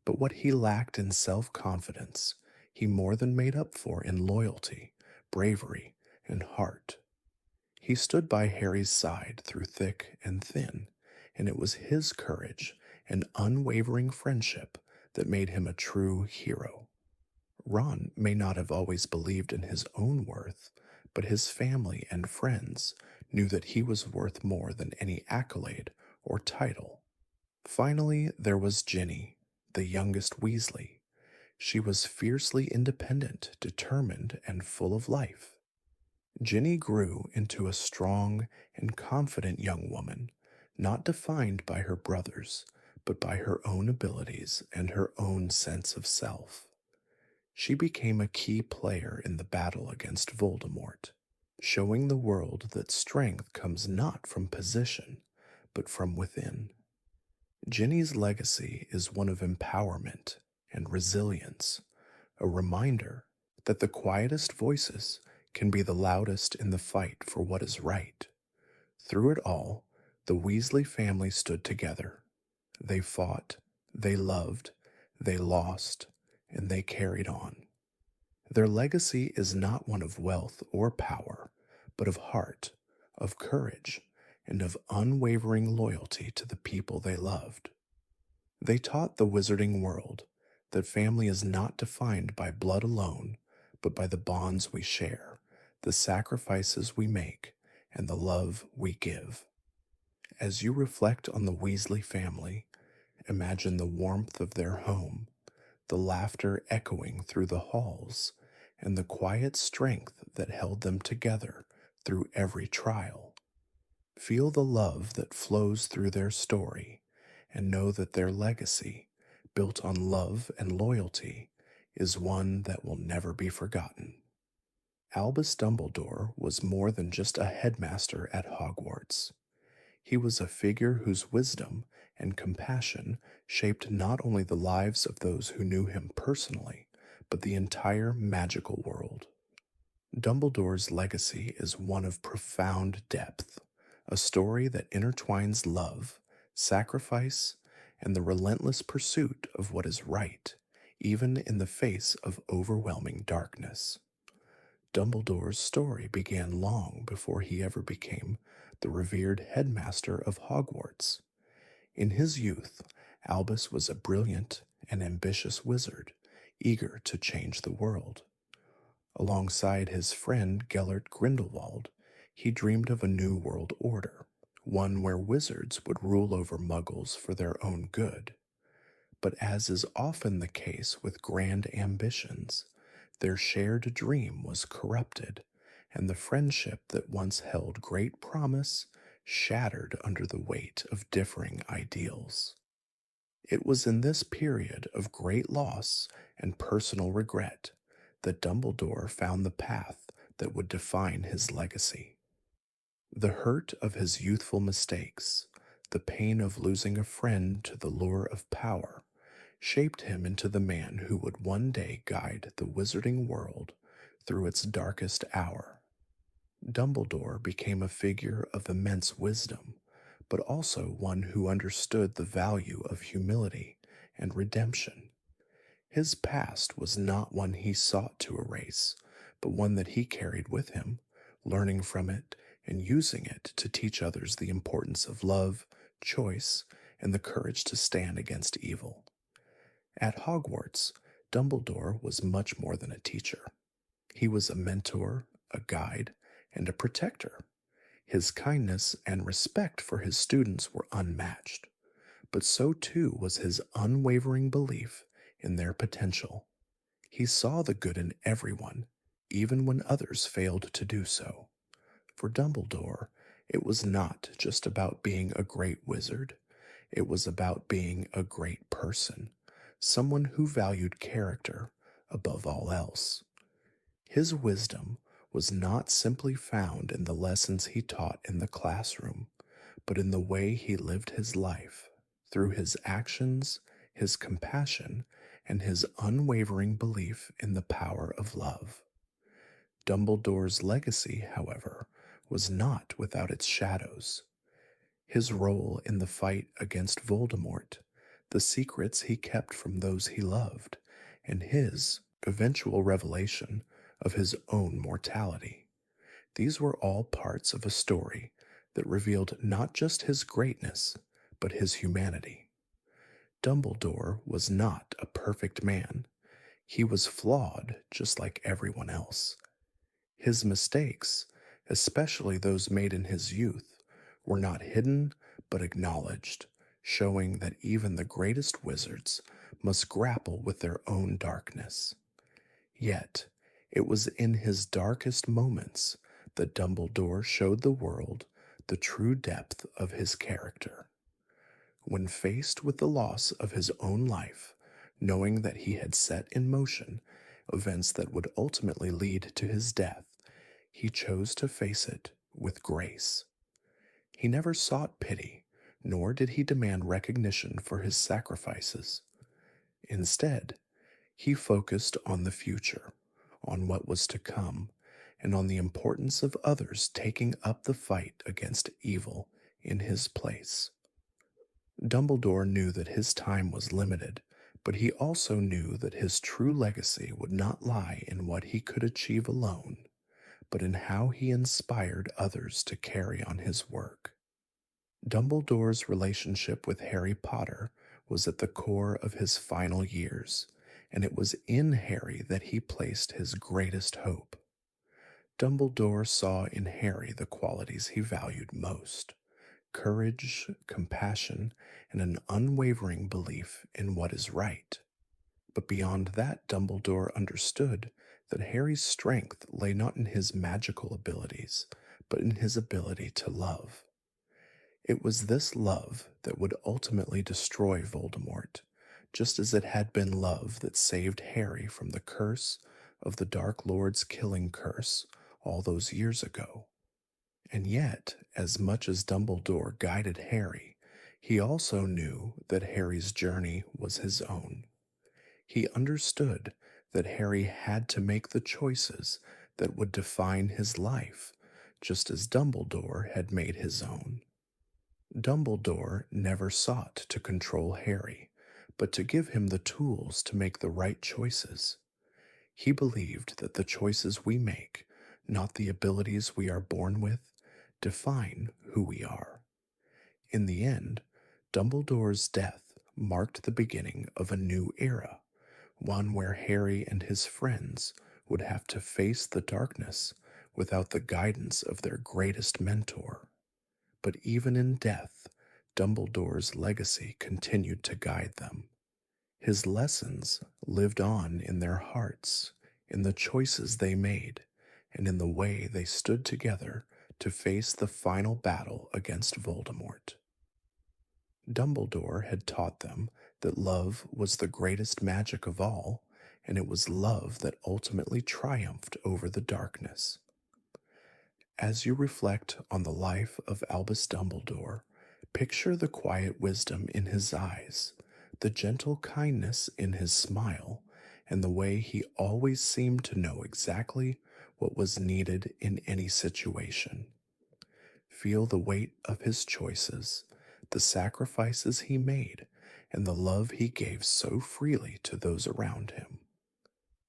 Speaker 1: But what he lacked in self-confidence, he more than made up for in loyalty, bravery, and heart. He stood by Harry's side through thick and thin, and it was his courage and unwavering friendship that made him a true hero. Ron may not have always believed in his own worth, but his family and friends knew that he was worth more than any accolade or title. Finally, there was Ginny, the youngest Weasley. She was fiercely independent, determined, and full of life. Ginny grew into a strong and confident young woman, not defined by her brothers, but by her own abilities and her own sense of self. She became a key player in the battle against Voldemort, showing the world that strength comes not from position, but from within. Ginny's legacy is one of empowerment and resilience, a reminder that the quietest voices can be the loudest in the fight for what is right. Through it all, the Weasley family stood together. They fought, they loved, they lost, and they carried on. Their legacy is not one of wealth or power, but of heart, of courage, and of unwavering loyalty to the people they loved. They taught the wizarding world that family is not defined by blood alone, but by the bonds we share, the sacrifices we make, and the love we give. As you reflect on the Weasley family, imagine the warmth of their home, the laughter echoing through the halls, and the quiet strength that held them together through every trial. Feel the love that flows through their story, and know that their legacy, built on love and loyalty, is one that will never be forgotten. Albus Dumbledore was more than just a headmaster at Hogwarts. He was a figure whose wisdom and compassion shaped not only the lives of those who knew him personally, but the entire magical world. Dumbledore's legacy is one of profound depth, a story that intertwines love, sacrifice, and the relentless pursuit of what is right, even in the face of overwhelming darkness. Dumbledore's story began long before he ever became the revered headmaster of Hogwarts. In his youth, Albus was a brilliant and ambitious wizard, eager to change the world. Alongside his friend Gellert Grindelwald, he dreamed of a new world order, one where wizards would rule over muggles for their own good. But as is often the case with grand ambitions, their shared dream was corrupted, and the friendship that once held great promise shattered under the weight of differing ideals. It was in this period of great loss and personal regret that Dumbledore found the path that would define his legacy. The hurt of his youthful mistakes, the pain of losing a friend to the lure of power, shaped him into the man who would one day guide the wizarding world through its darkest hour. Dumbledore became a figure of immense wisdom, but also one who understood the value of humility and redemption. His past was not one he sought to erase, but one that he carried with him, learning from it and using it to teach others the importance of love, choice, and the courage to stand against evil. At Hogwarts, Dumbledore was much more than a teacher. He was a mentor, a guide, and a protector. His kindness and respect for his students were unmatched, but so too was his unwavering belief in their potential. He saw the good in everyone, even when others failed to do so. For Dumbledore, it was not just about being a great wizard, it was about being a great person, someone who valued character above all else. His wisdom was not simply found in the lessons he taught in the classroom, but in the way he lived his life, through his actions, his compassion, and his unwavering belief in the power of love. Dumbledore's legacy, however, was not without its shadows. His role in the fight against Voldemort, the secrets he kept from those he loved, and his eventual revelation of his own mortality. These were all parts of a story that revealed not just his greatness, but his humanity. Dumbledore was not a perfect man. He was flawed just like everyone else. His mistakes, especially those made in his youth, were not hidden but acknowledged, showing that even the greatest wizards must grapple with their own darkness. Yet, it was in his darkest moments that Dumbledore showed the world the true depth of his character. When faced with the loss of his own life, knowing that he had set in motion events that would ultimately lead to his death, he chose to face it with grace. He never sought pity, nor did he demand recognition for his sacrifices. Instead, he focused on the future, on what was to come, and on the importance of others taking up the fight against evil in his place. Dumbledore knew that his time was limited, but he also knew that his true legacy would not lie in what he could achieve alone, but in how he inspired others to carry on his work. Dumbledore's relationship with Harry Potter was at the core of his final years, and it was in Harry that he placed his greatest hope. Dumbledore saw in Harry the qualities he valued most: courage, compassion, and an unwavering belief in what is right. But beyond that, Dumbledore understood that Harry's strength lay not in his magical abilities, but in his ability to love. It was this love that would ultimately destroy Voldemort, just as it had been love that saved Harry from the curse of the Dark Lord's killing curse all those years ago. And yet, as much as Dumbledore guided Harry, he also knew that Harry's journey was his own. He understood that Harry had to make the choices that would define his life, just as Dumbledore had made his own. Dumbledore never sought to control Harry, but to give him the tools to make the right choices. He believed that the choices we make, not the abilities we are born with, define who we are. In the end, Dumbledore's death marked the beginning of a new era, one where Harry and his friends would have to face the darkness without the guidance of their greatest mentor. But even in death, Dumbledore's legacy continued to guide them. His lessons lived on in their hearts, in the choices they made, and in the way they stood together to face the final battle against Voldemort. Dumbledore had taught them that love was the greatest magic of all, and it was love that ultimately triumphed over the darkness. As you reflect on the life of Albus Dumbledore, picture the quiet wisdom in his eyes, the gentle kindness in his smile, and the way he always seemed to know exactly what was needed in any situation. Feel the weight of his choices, the sacrifices he made, and the love he gave so freely to those around him.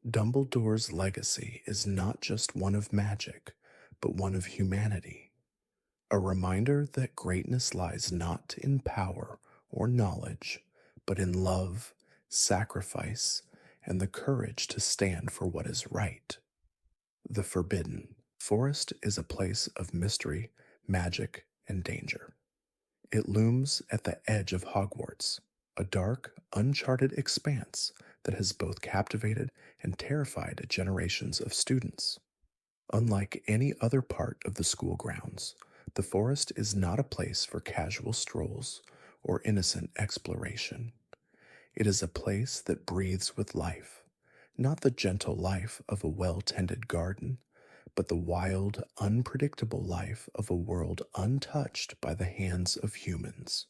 Speaker 1: Dumbledore's legacy is not just one of magic, but one of humanity, a reminder that greatness lies not in power or knowledge, but in love, sacrifice, and the courage to stand for what is right. The Forbidden Forest is a place of mystery, magic, and danger. It looms at the edge of Hogwarts, a dark, uncharted expanse that has both captivated and terrified generations of students. Unlike any other part of the school grounds, the forest is not a place for casual strolls or innocent exploration. It is a place that breathes with life, not the gentle life of a well-tended garden, but the wild, unpredictable life of a world untouched by the hands of humans.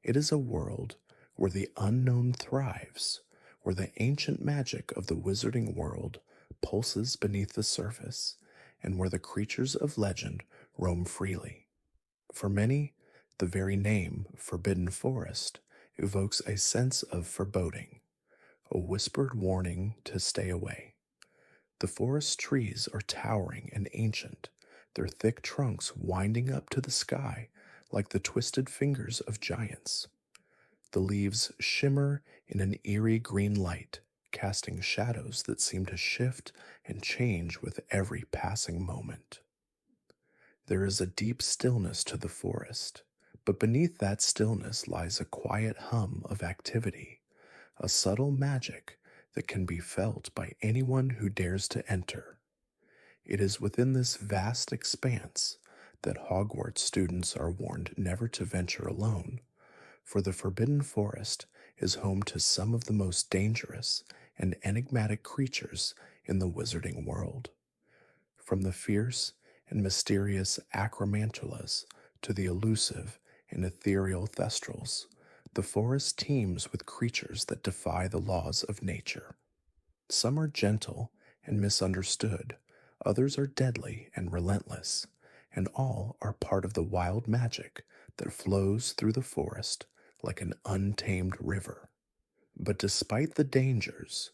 Speaker 1: It is a world where the unknown thrives, where the ancient magic of the wizarding world pulses beneath the surface, and where the creatures of legend roam freely. For many, the very name Forbidden Forest evokes a sense of foreboding, a whispered warning to stay away. The forest trees are towering and ancient, their thick trunks winding up to the sky like the twisted fingers of giants. The leaves shimmer in an eerie green light, casting shadows that seem to shift and change with every passing moment. There is a deep stillness to the forest, but beneath that stillness lies a quiet hum of activity, a subtle magic that can be felt by anyone who dares to enter. It is within this vast expanse that Hogwarts students are warned never to venture alone, for the Forbidden Forest is home to some of the most dangerous and enigmatic creatures in the wizarding world. From the fierce and mysterious acromantulas to the elusive and ethereal thestrals, the forest teems with creatures that defy the laws of nature. Some are gentle and misunderstood, others are deadly and relentless, and all are part of the wild magic that flows through the forest like an untamed river. But despite the dangers,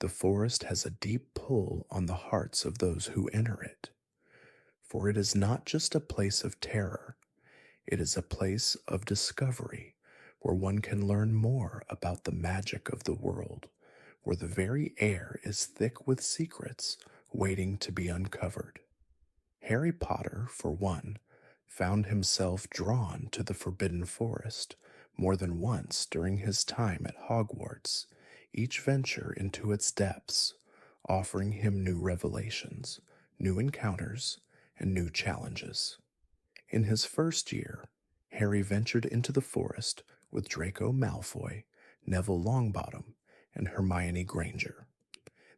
Speaker 1: the forest has a deep pull on the hearts of those who enter it. For it is not just a place of terror, it is a place of discovery where one can learn more about the magic of the world, where the very air is thick with secrets waiting to be uncovered. Harry Potter, for one, found himself drawn to the Forbidden Forest more than once during his time at Hogwarts, each venture into its depths, offering him new revelations, new encounters, and new challenges. In his first year, Harry ventured into the forest with Draco Malfoy, Neville Longbottom, and Hermione Granger.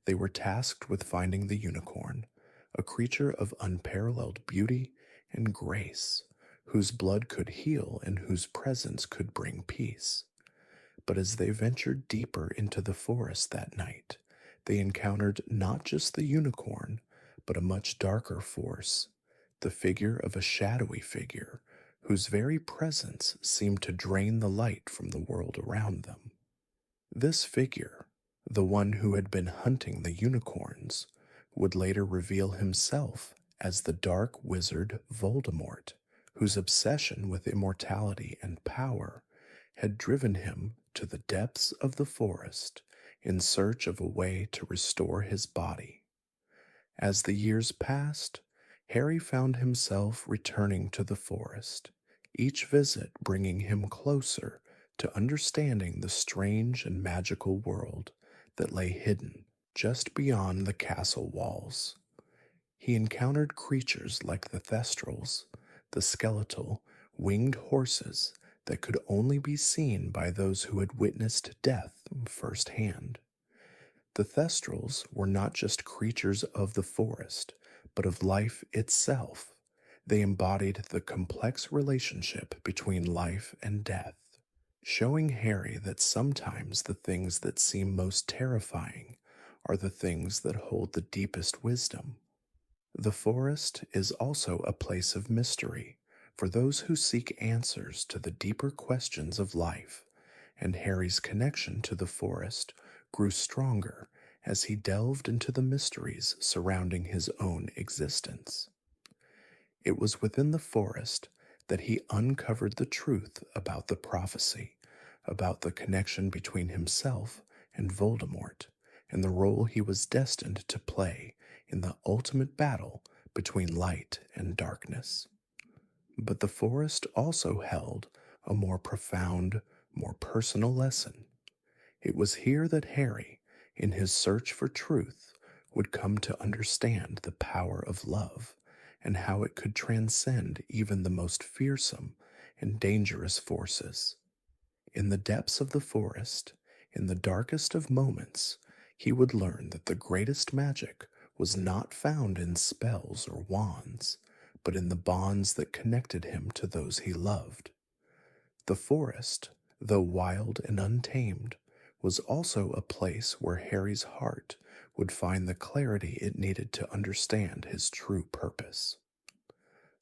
Speaker 1: They were tasked with finding the unicorn, a creature of unparalleled beauty and grace, whose blood could heal and whose presence could bring peace. But as they ventured deeper into the forest that night, they encountered not just the unicorn, but a much darker force, the figure of a shadowy figure whose very presence seemed to drain the light from the world around them. This figure, the one who had been hunting the unicorns, would later reveal himself as the dark wizard Voldemort, whose obsession with immortality and power had driven him to the depths of the forest in search of a way to restore his body. As the years passed, Harry found himself returning to the forest, each visit bringing him closer to understanding the strange and magical world that lay hidden just beyond the castle walls. He encountered creatures like the Thestrals, the skeletal, winged horses that could only be seen by those who had witnessed death firsthand. The Thestrals were not just creatures of the forest, but of life itself. They embodied the complex relationship between life and death, showing Harry that sometimes the things that seem most terrifying are the things that hold the deepest wisdom. The forest is also a place of mystery for those who seek answers to the deeper questions of life, and Harry's connection to the forest grew stronger as he delved into the mysteries surrounding his own existence. It was within the forest that he uncovered the truth about the prophecy, about the connection between himself and Voldemort, and the role he was destined to play in the ultimate battle between light and darkness. But the forest also held a more profound, more personal lesson. It was here that Harry, in his search for truth, would come to understand the power of love and how it could transcend even the most fearsome and dangerous forces. In the depths of the forest, in the darkest of moments, he would learn that the greatest magic was not found in spells or wands, but in the bonds that connected him to those he loved. The forest, though wild and untamed, was also a place where Harry's heart would find the clarity it needed to understand his true purpose.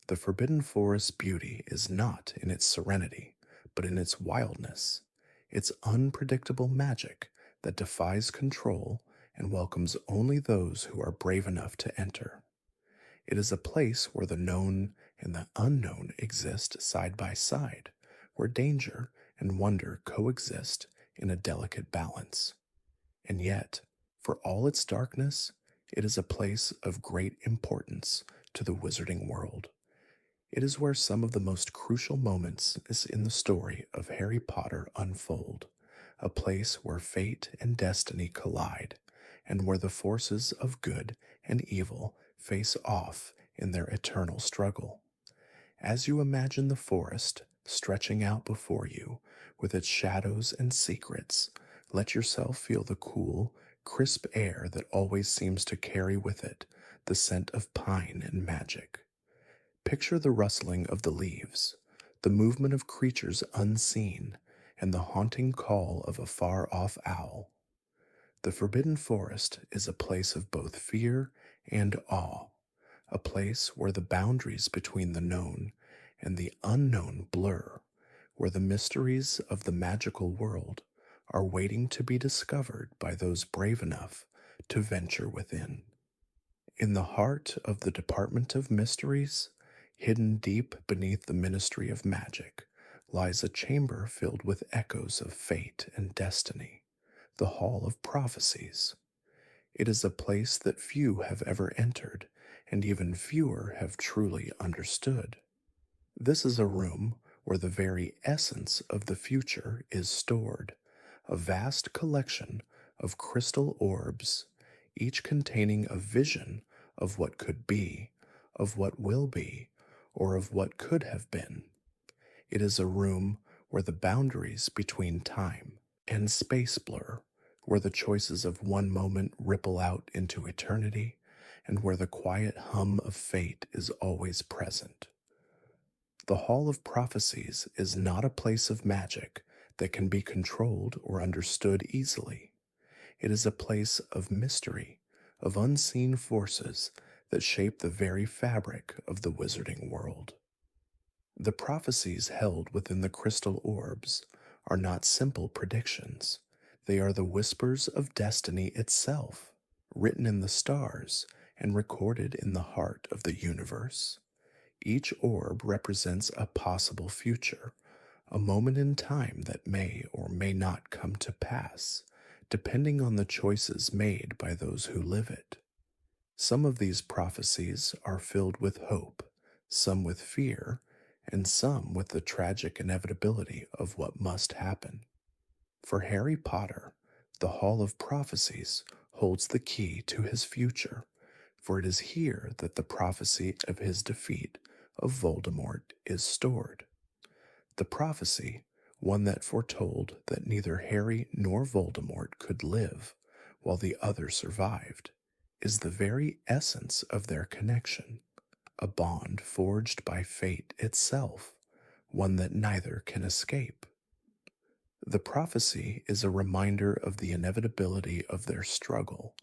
Speaker 1: The Forbidden Forest's beauty is not in its serenity, but in its wildness, its unpredictable magic that defies control and welcomes only those who are brave enough to enter. It is a place where the known and the unknown exist side by side, where danger and wonder coexist in a delicate balance. And yet, for all its darkness, it is a place of great importance to the wizarding world. It is where some of the most crucial moments in the story of Harry Potter unfold, a place where fate and destiny collide, and where the forces of good and evil face off in their eternal struggle. As you imagine the forest stretching out before you with its shadows and secrets. Let yourself feel the cool, crisp air that always seems to carry with it the scent of pine and magic. Picture the rustling of the leaves, the movement of creatures unseen, and the haunting call of a far off owl. The Forbidden Forest is a place of both fear and awe, a place where the boundaries between the known and the unknown blur, where the mysteries of the magical world are waiting to be discovered by those brave enough to venture within. In the heart of the Department of Mysteries, hidden deep beneath the Ministry of Magic, lies a chamber filled with echoes of fate and destiny, the Hall of Prophecies. It is a place that few have ever entered, and even fewer have truly understood. This is a room where the very essence of the future is stored, a vast collection of crystal orbs, each containing a vision of what could be, of what will be, or of what could have been. It is a room where the boundaries between time and space blur, where the choices of one moment ripple out into eternity, and where the quiet hum of fate is always present. The Hall of Prophecies is not a place of magic that can be controlled or understood easily. It is a place of mystery, of unseen forces that shape the very fabric of the wizarding world. The prophecies held within the crystal orbs are not simple predictions. They are the whispers of destiny itself, written in the stars and recorded in the heart of the universe. Each orb represents a possible future, a moment in time that may or may not come to pass, depending on the choices made by those who live it. Some of these prophecies are filled with hope, some with fear, and some with the tragic inevitability of what must happen. For Harry Potter, the Hall of Prophecies holds the key to his future, for it is here that the prophecy of his defeat of Voldemort is stored. The prophecy, one that foretold that neither Harry nor Voldemort could live while the other survived, is the very essence of their connection, a bond forged by fate itself, one that neither can escape. The prophecy is a reminder of the inevitability of their struggle,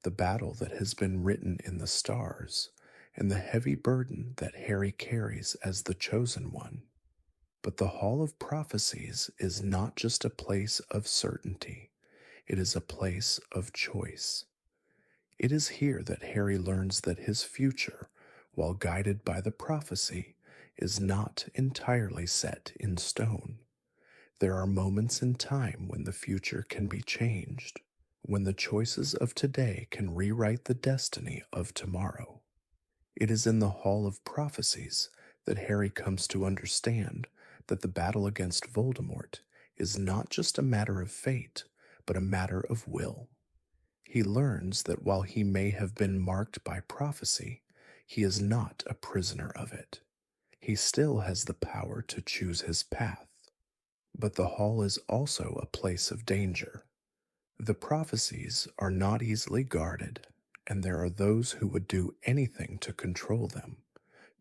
Speaker 1: the battle that has been written in the stars, and the heavy burden that Harry carries as the chosen one. But the Hall of Prophecies is not just a place of certainty, it is a place of choice. It is here that Harry learns that his future, while guided by the prophecy, is not entirely set in stone. There are moments in time when the future can be changed, when the choices of today can rewrite the destiny of tomorrow. It is in the Hall of Prophecies that Harry comes to understand that the battle against Voldemort is not just a matter of fate, but a matter of will. He learns that while he may have been marked by prophecy, he is not a prisoner of it. He still has the power to choose his path. But the hall is also a place of danger. The prophecies are not easily guarded, and there are those who would do anything to control them,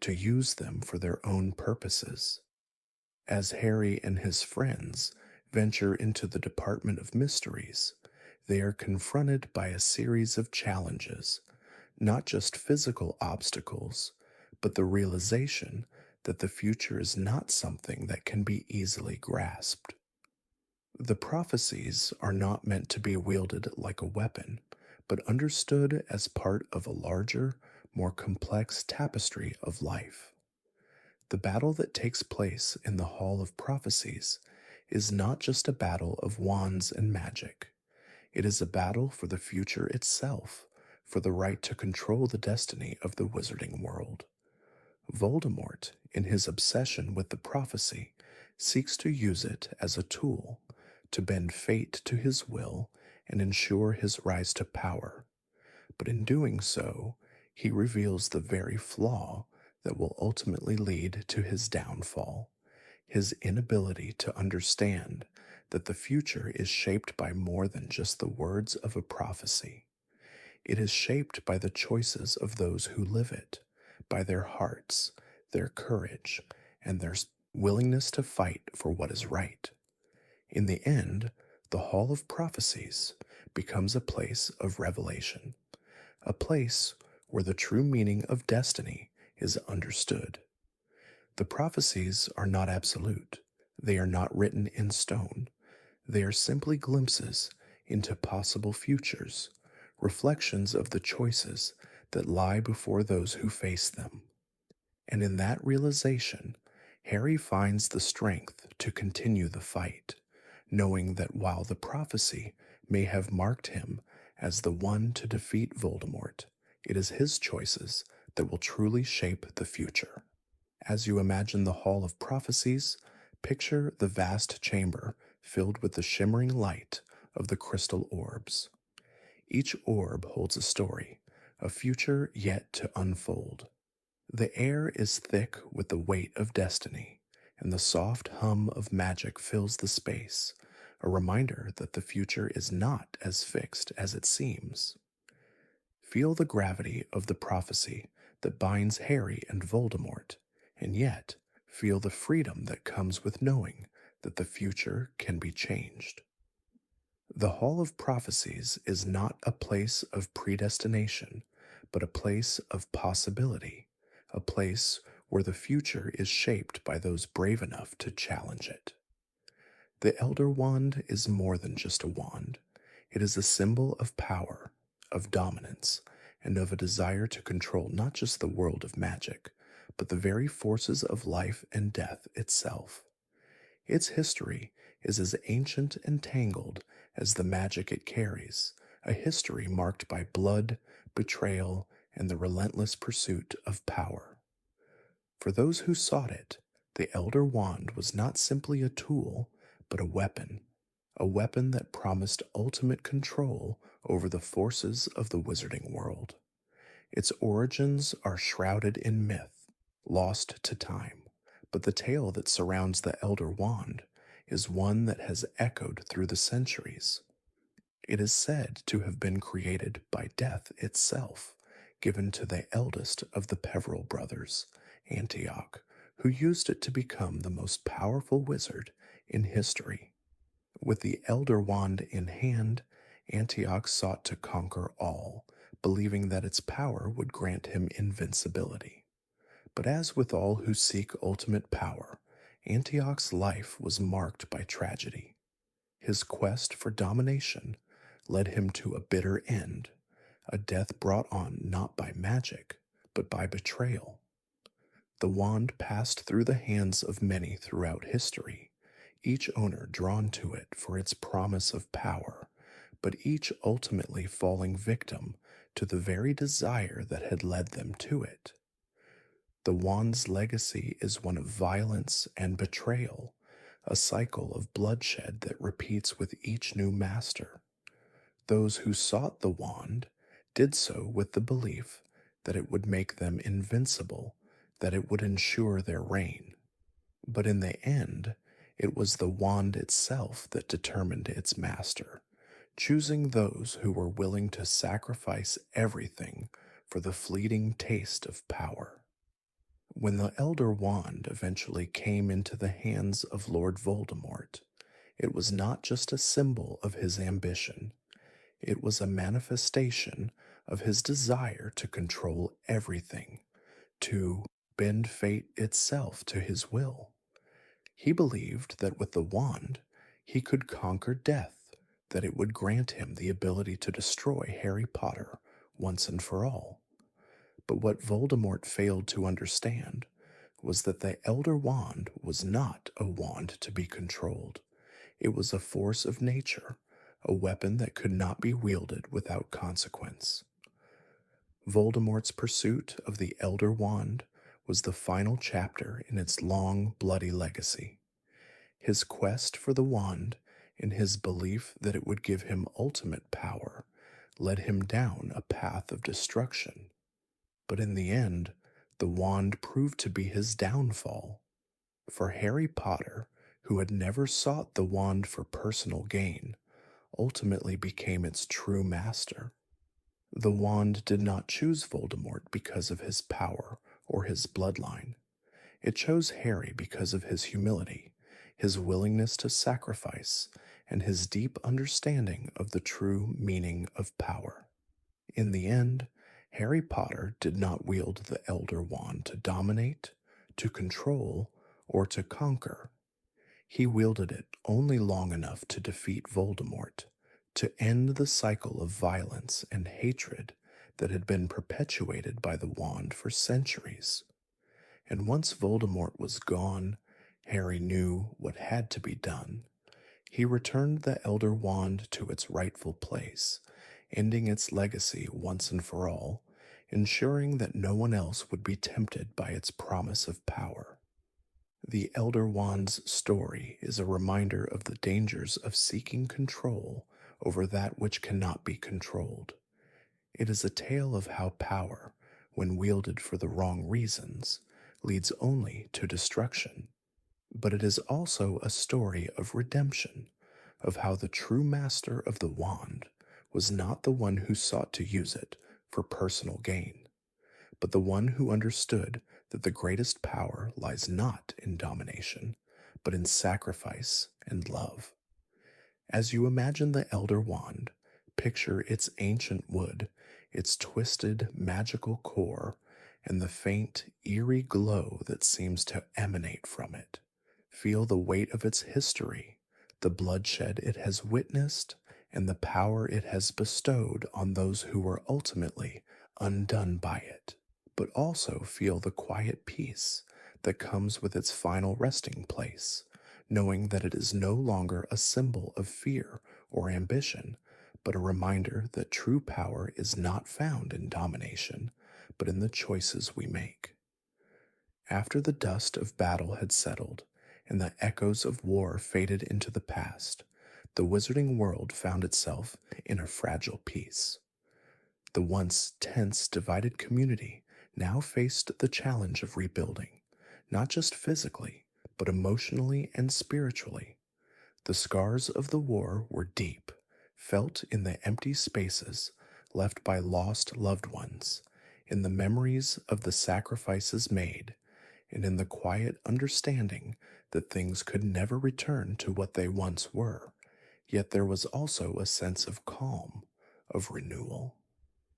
Speaker 1: to use them for their own purposes. As Harry and his friends venture into the Department of Mysteries, they are confronted by a series of challenges, not just physical obstacles, but the realization that the future is not something that can be easily grasped. The prophecies are not meant to be wielded like a weapon, but understood as part of a larger, more complex tapestry of life. The battle that takes place in the Hall of Prophecies is not just a battle of wands and magic. It is a battle for the future itself, for the right to control the destiny of the wizarding world. Voldemort, in his obsession with the prophecy, seeks to use it as a tool to bend fate to his will and ensure his rise to power. But in doing so, he reveals the very flaw that will ultimately lead to his downfall. his inability to understand that the future is shaped by more than just the words of a prophecy. It is shaped by the choices of those who live it, by their hearts, their courage, and their willingness to fight for what is right. In the end, the Hall of Prophecies becomes a place of revelation, a place where the true meaning of destiny is understood. The prophecies are not absolute, they are not written in stone. They are simply glimpses into possible futures, reflections of the choices that lie before those who face them. And in that realization, Harry finds the strength to continue the fight, knowing that while the prophecy may have marked him as the one to defeat Voldemort, it is his choices that will truly shape the future. As you imagine the Hall of Prophecies, picture the vast chamber filled with the shimmering light of the crystal orbs. Each orb holds a story, a future yet to unfold. The air is thick with the weight of destiny, and the soft hum of magic fills the space, a reminder that the future is not as fixed as it seems. Feel the gravity of the prophecy that binds Harry and Voldemort, and yet feel the freedom that comes with knowing that the future can be changed. The Hall of Prophecies is not a place of predestination, but a place of possibility, a place where the future is shaped by those brave enough to challenge it. The Elder Wand is more than just a wand. It is a symbol of power, of dominance, and of a desire to control not just the world of magic, but the very forces of life and death itself. Its history is as ancient and tangled as the magic it carries, a history marked by blood, betrayal, and the relentless pursuit of power. For those who sought it, the Elder Wand was not simply a tool, but a weapon that promised ultimate control over the forces of the wizarding world. Its origins are shrouded in myth, lost to time, but the tale that surrounds the Elder Wand is one that has echoed through the centuries. It is said to have been created by death itself, given to the eldest of the Peveril brothers, Antioch, who used it to become the most powerful wizard in history. With the Elder Wand in hand, Antioch sought to conquer all, believing that its power would grant him invincibility. But as with all who seek ultimate power, Antioch's life was marked by tragedy. His quest for domination led him to a bitter end, a death brought on not by magic, but by betrayal. The wand passed through the hands of many throughout history, each owner drawn to it for its promise of power, but each ultimately falling victim to the very desire that had led them to it. The wand's legacy is one of violence and betrayal, a cycle of bloodshed that repeats with each new master. Those who sought the wand did so with the belief that it would make them invincible, that it would ensure their reign. But in the end, it was the wand itself that determined its master, choosing those who were willing to sacrifice everything for the fleeting taste of power. When the Elder Wand eventually came into the hands of Lord Voldemort, it was not just a symbol of his ambition, it was a manifestation of his desire to control everything, to bend fate itself to his will. He believed that with the wand, he could conquer death, that it would grant him the ability to destroy Harry Potter once and for all. But what Voldemort failed to understand was that the Elder Wand was not a wand to be controlled. It was a force of nature, a weapon that could not be wielded without consequence. Voldemort's pursuit of the Elder Wand was the final chapter in its long, bloody legacy. His quest for the wand, and his belief that it would give him ultimate power, led him down a path of destruction. But in the end, the wand proved to be his downfall. For Harry Potter, who had never sought the wand for personal gain, ultimately became its true master. The wand did not choose Voldemort because of his power or his bloodline. It chose Harry because of his humility, his willingness to sacrifice, and his deep understanding of the true meaning of power. In the end, Harry Potter did not wield the Elder Wand to dominate, to control, or to conquer. He wielded it only long enough to defeat Voldemort, to end the cycle of violence and hatred that had been perpetuated by the wand for centuries. And once Voldemort was gone, Harry knew what had to be done. He returned the Elder Wand to its rightful place, ending its legacy once and for all, ensuring that no one else would be tempted by its promise of power. The Elder Wand's story is a reminder of the dangers of seeking control over that which cannot be controlled. It is a tale of how power, when wielded for the wrong reasons, leads only to destruction. But it is also a story of redemption, of how the true master of the wand was not the one who sought to use it for personal gain, but the one who understood that the greatest power lies not in domination, but in sacrifice and love. As you imagine the Elder Wand, picture its ancient wood, its twisted, magical core, and the faint, eerie glow that seems to emanate from it. Feel the weight of its history, the bloodshed it has witnessed, and the power it has bestowed on those who were ultimately undone by it. But also feel the quiet peace that comes with its final resting place, knowing that it is no longer a symbol of fear or ambition, but a reminder that true power is not found in domination, but in the choices we make. After the dust of battle had settled, and the echoes of war faded into the past, the wizarding world found itself in a fragile peace. The once tense, divided community now faced the challenge of rebuilding, not just physically, but emotionally and spiritually. The scars of the war were deep, felt in the empty spaces left by lost loved ones, in the memories of the sacrifices made, and in the quiet understanding that things could never return to what they once were. Yet there was also a sense of calm, of renewal.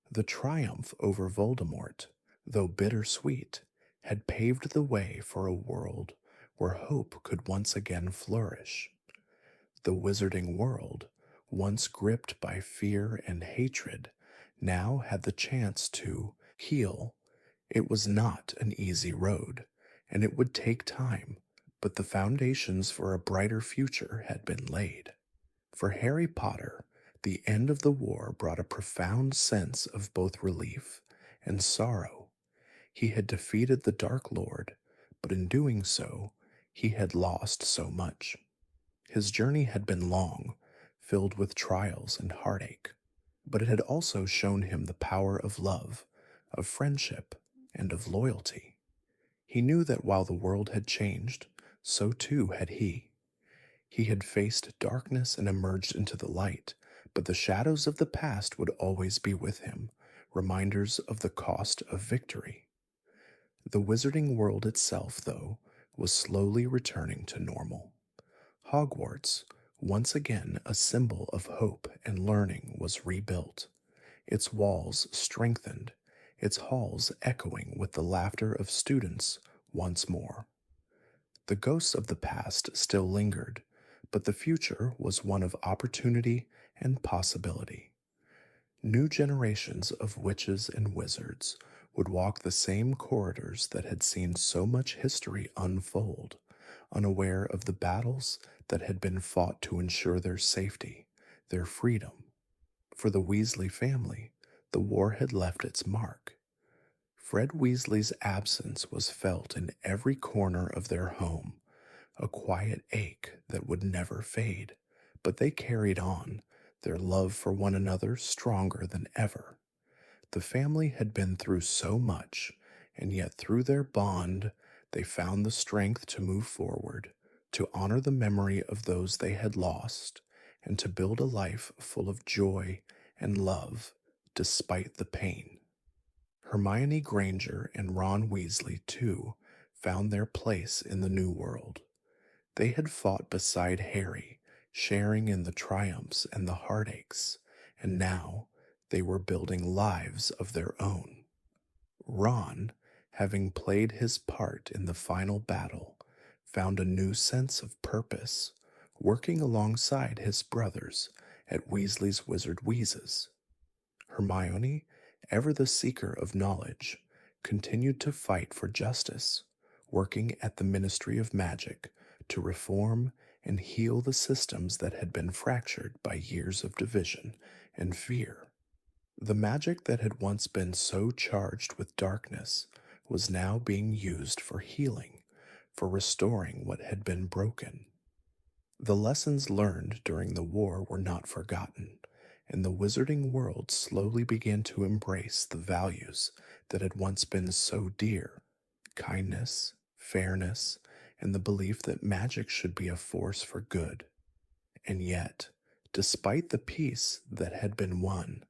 Speaker 1: The triumph over Voldemort, though bittersweet, had paved the way for a world where hope could once again flourish. The wizarding world, once gripped by fear and hatred, now had the chance to heal. It was not an easy road, and it would take time, but the foundations for a brighter future had been laid. For Harry Potter, the end of the war brought a profound sense of both relief and sorrow. He had defeated the Dark Lord, but in doing so, he had lost so much. His journey had been long, filled with trials and heartache, but it had also shown him the power of love, of friendship, and of loyalty. He knew that while the world had changed, so too had he. He had faced darkness and emerged into the light, but the shadows of the past would always be with him, reminders of the cost of victory. The wizarding world itself, though, was slowly returning to normal. Hogwarts, once again a symbol of hope and learning, was rebuilt, its walls strengthened, its halls echoing with the laughter of students once more. The ghosts of the past still lingered, but the future was one of opportunity and possibility. New generations of witches and wizards would walk the same corridors that had seen so much history unfold, unaware of the battles that had been fought to ensure their safety, their freedom. For the Weasley family, the war had left its mark. Fred Weasley's absence was felt in every corner of their home, a quiet ache that would never fade, but they carried on, their love for one another stronger than ever. The family had been through so much, and yet through their bond, they found the strength to move forward, to honor the memory of those they had lost, and to build a life full of joy and love despite the pain. Hermione Granger and Ron Weasley, too, found their place in the new world. They had fought beside Harry, sharing in the triumphs and the heartaches, and now they were building lives of their own. Ron, having played his part in the final battle, found a new sense of purpose, working alongside his brothers at Weasley's Wizard Wheezes. Hermione, ever the seeker of knowledge, continued to fight for justice, working at the Ministry of Magic to reform and heal the systems that had been fractured by years of division and fear. The magic that had once been so charged with darkness was now being used for healing, for restoring what had been broken. The lessons learned during the war were not forgotten, and the wizarding world slowly began to embrace the values that had once been so dear: kindness, fairness, and the belief that magic should be a force for good. And yet, despite the peace that had been won,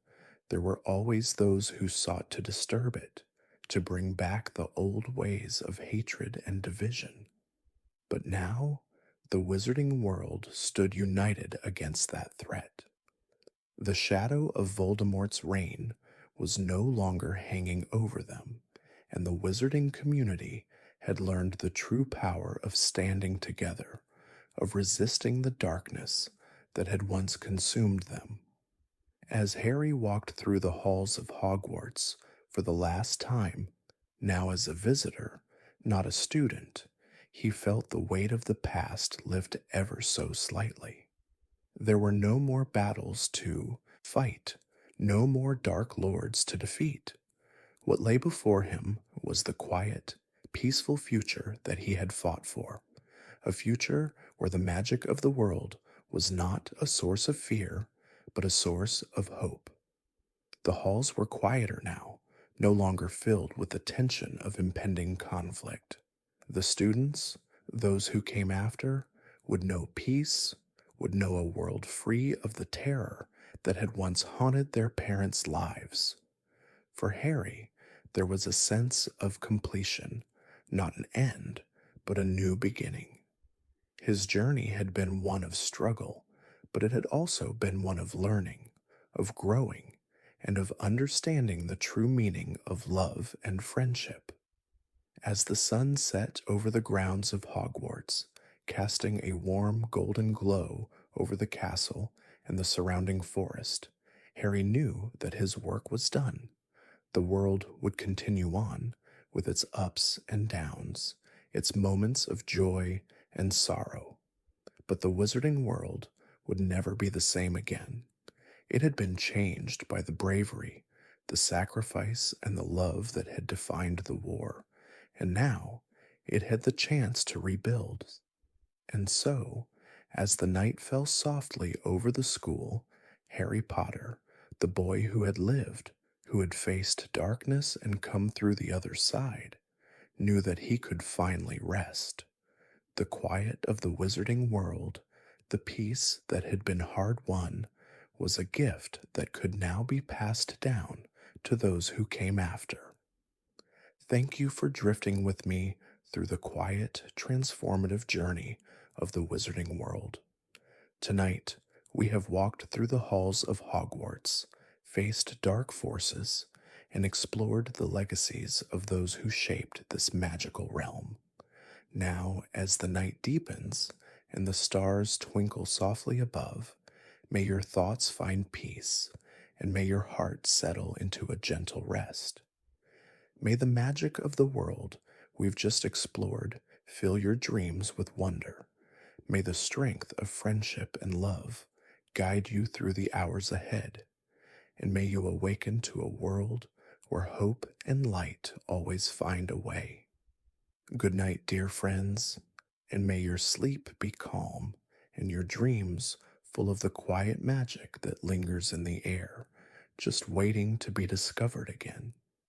Speaker 1: there were always those who sought to disturb it, to bring back the old ways of hatred and division. But now, the wizarding world stood united against that threat. The shadow of Voldemort's reign was no longer hanging over them, and the wizarding community had learned the true power of standing together, of resisting the darkness that had once consumed them. As Harry walked through the halls of Hogwarts for the last time, now as a visitor, not a student, he felt the weight of the past lift ever so slightly. There were no more battles to fight, no more dark lords to defeat. What lay before him was the quiet, peaceful future that he had fought for, a future where the magic of the world was not a source of fear, but a source of hope. The halls were quieter now, no longer filled with the tension of impending conflict. The students, those who came after, would know peace, would know a world free of the terror that had once haunted their parents' lives. For Harry, there was a sense of completion, not an end, but a new beginning. His journey had been one of struggle, but it had also been one of learning, of growing, and of understanding the true meaning of love and friendship. As the sun set over the grounds of Hogwarts, casting a warm golden glow over the castle and the surrounding forest, Harry knew that his work was done. The world would continue on, with its ups and downs, its moments of joy and sorrow. But the wizarding world would never be the same again. It had been changed by the bravery, the sacrifice, and the love that had defined the war, and now it had the chance to rebuild. And so, as the night fell softly over the school, Harry Potter, the boy who had lived, who had faced darkness and come through the other side, knew that he could finally rest. The quiet of the wizarding world, the peace that had been hard won, was a gift that could now be passed down to those who came after. Thank you for drifting with me through the quiet, transformative journey of the wizarding world. Tonight, we have walked through the halls of Hogwarts, faced dark forces, and explored the legacies of those who shaped this magical realm. Now, as the night deepens and the stars twinkle softly above, may your thoughts find peace, and may your heart settle into a gentle rest. May the magic of the world we've just explored fill your dreams with wonder. May the strength of friendship and love guide you through the hours ahead, and may you awaken to a world where hope and light always find a way. Good night, dear friends, and may your sleep be calm and your dreams full of the quiet magic that lingers in the air, just waiting to be discovered again.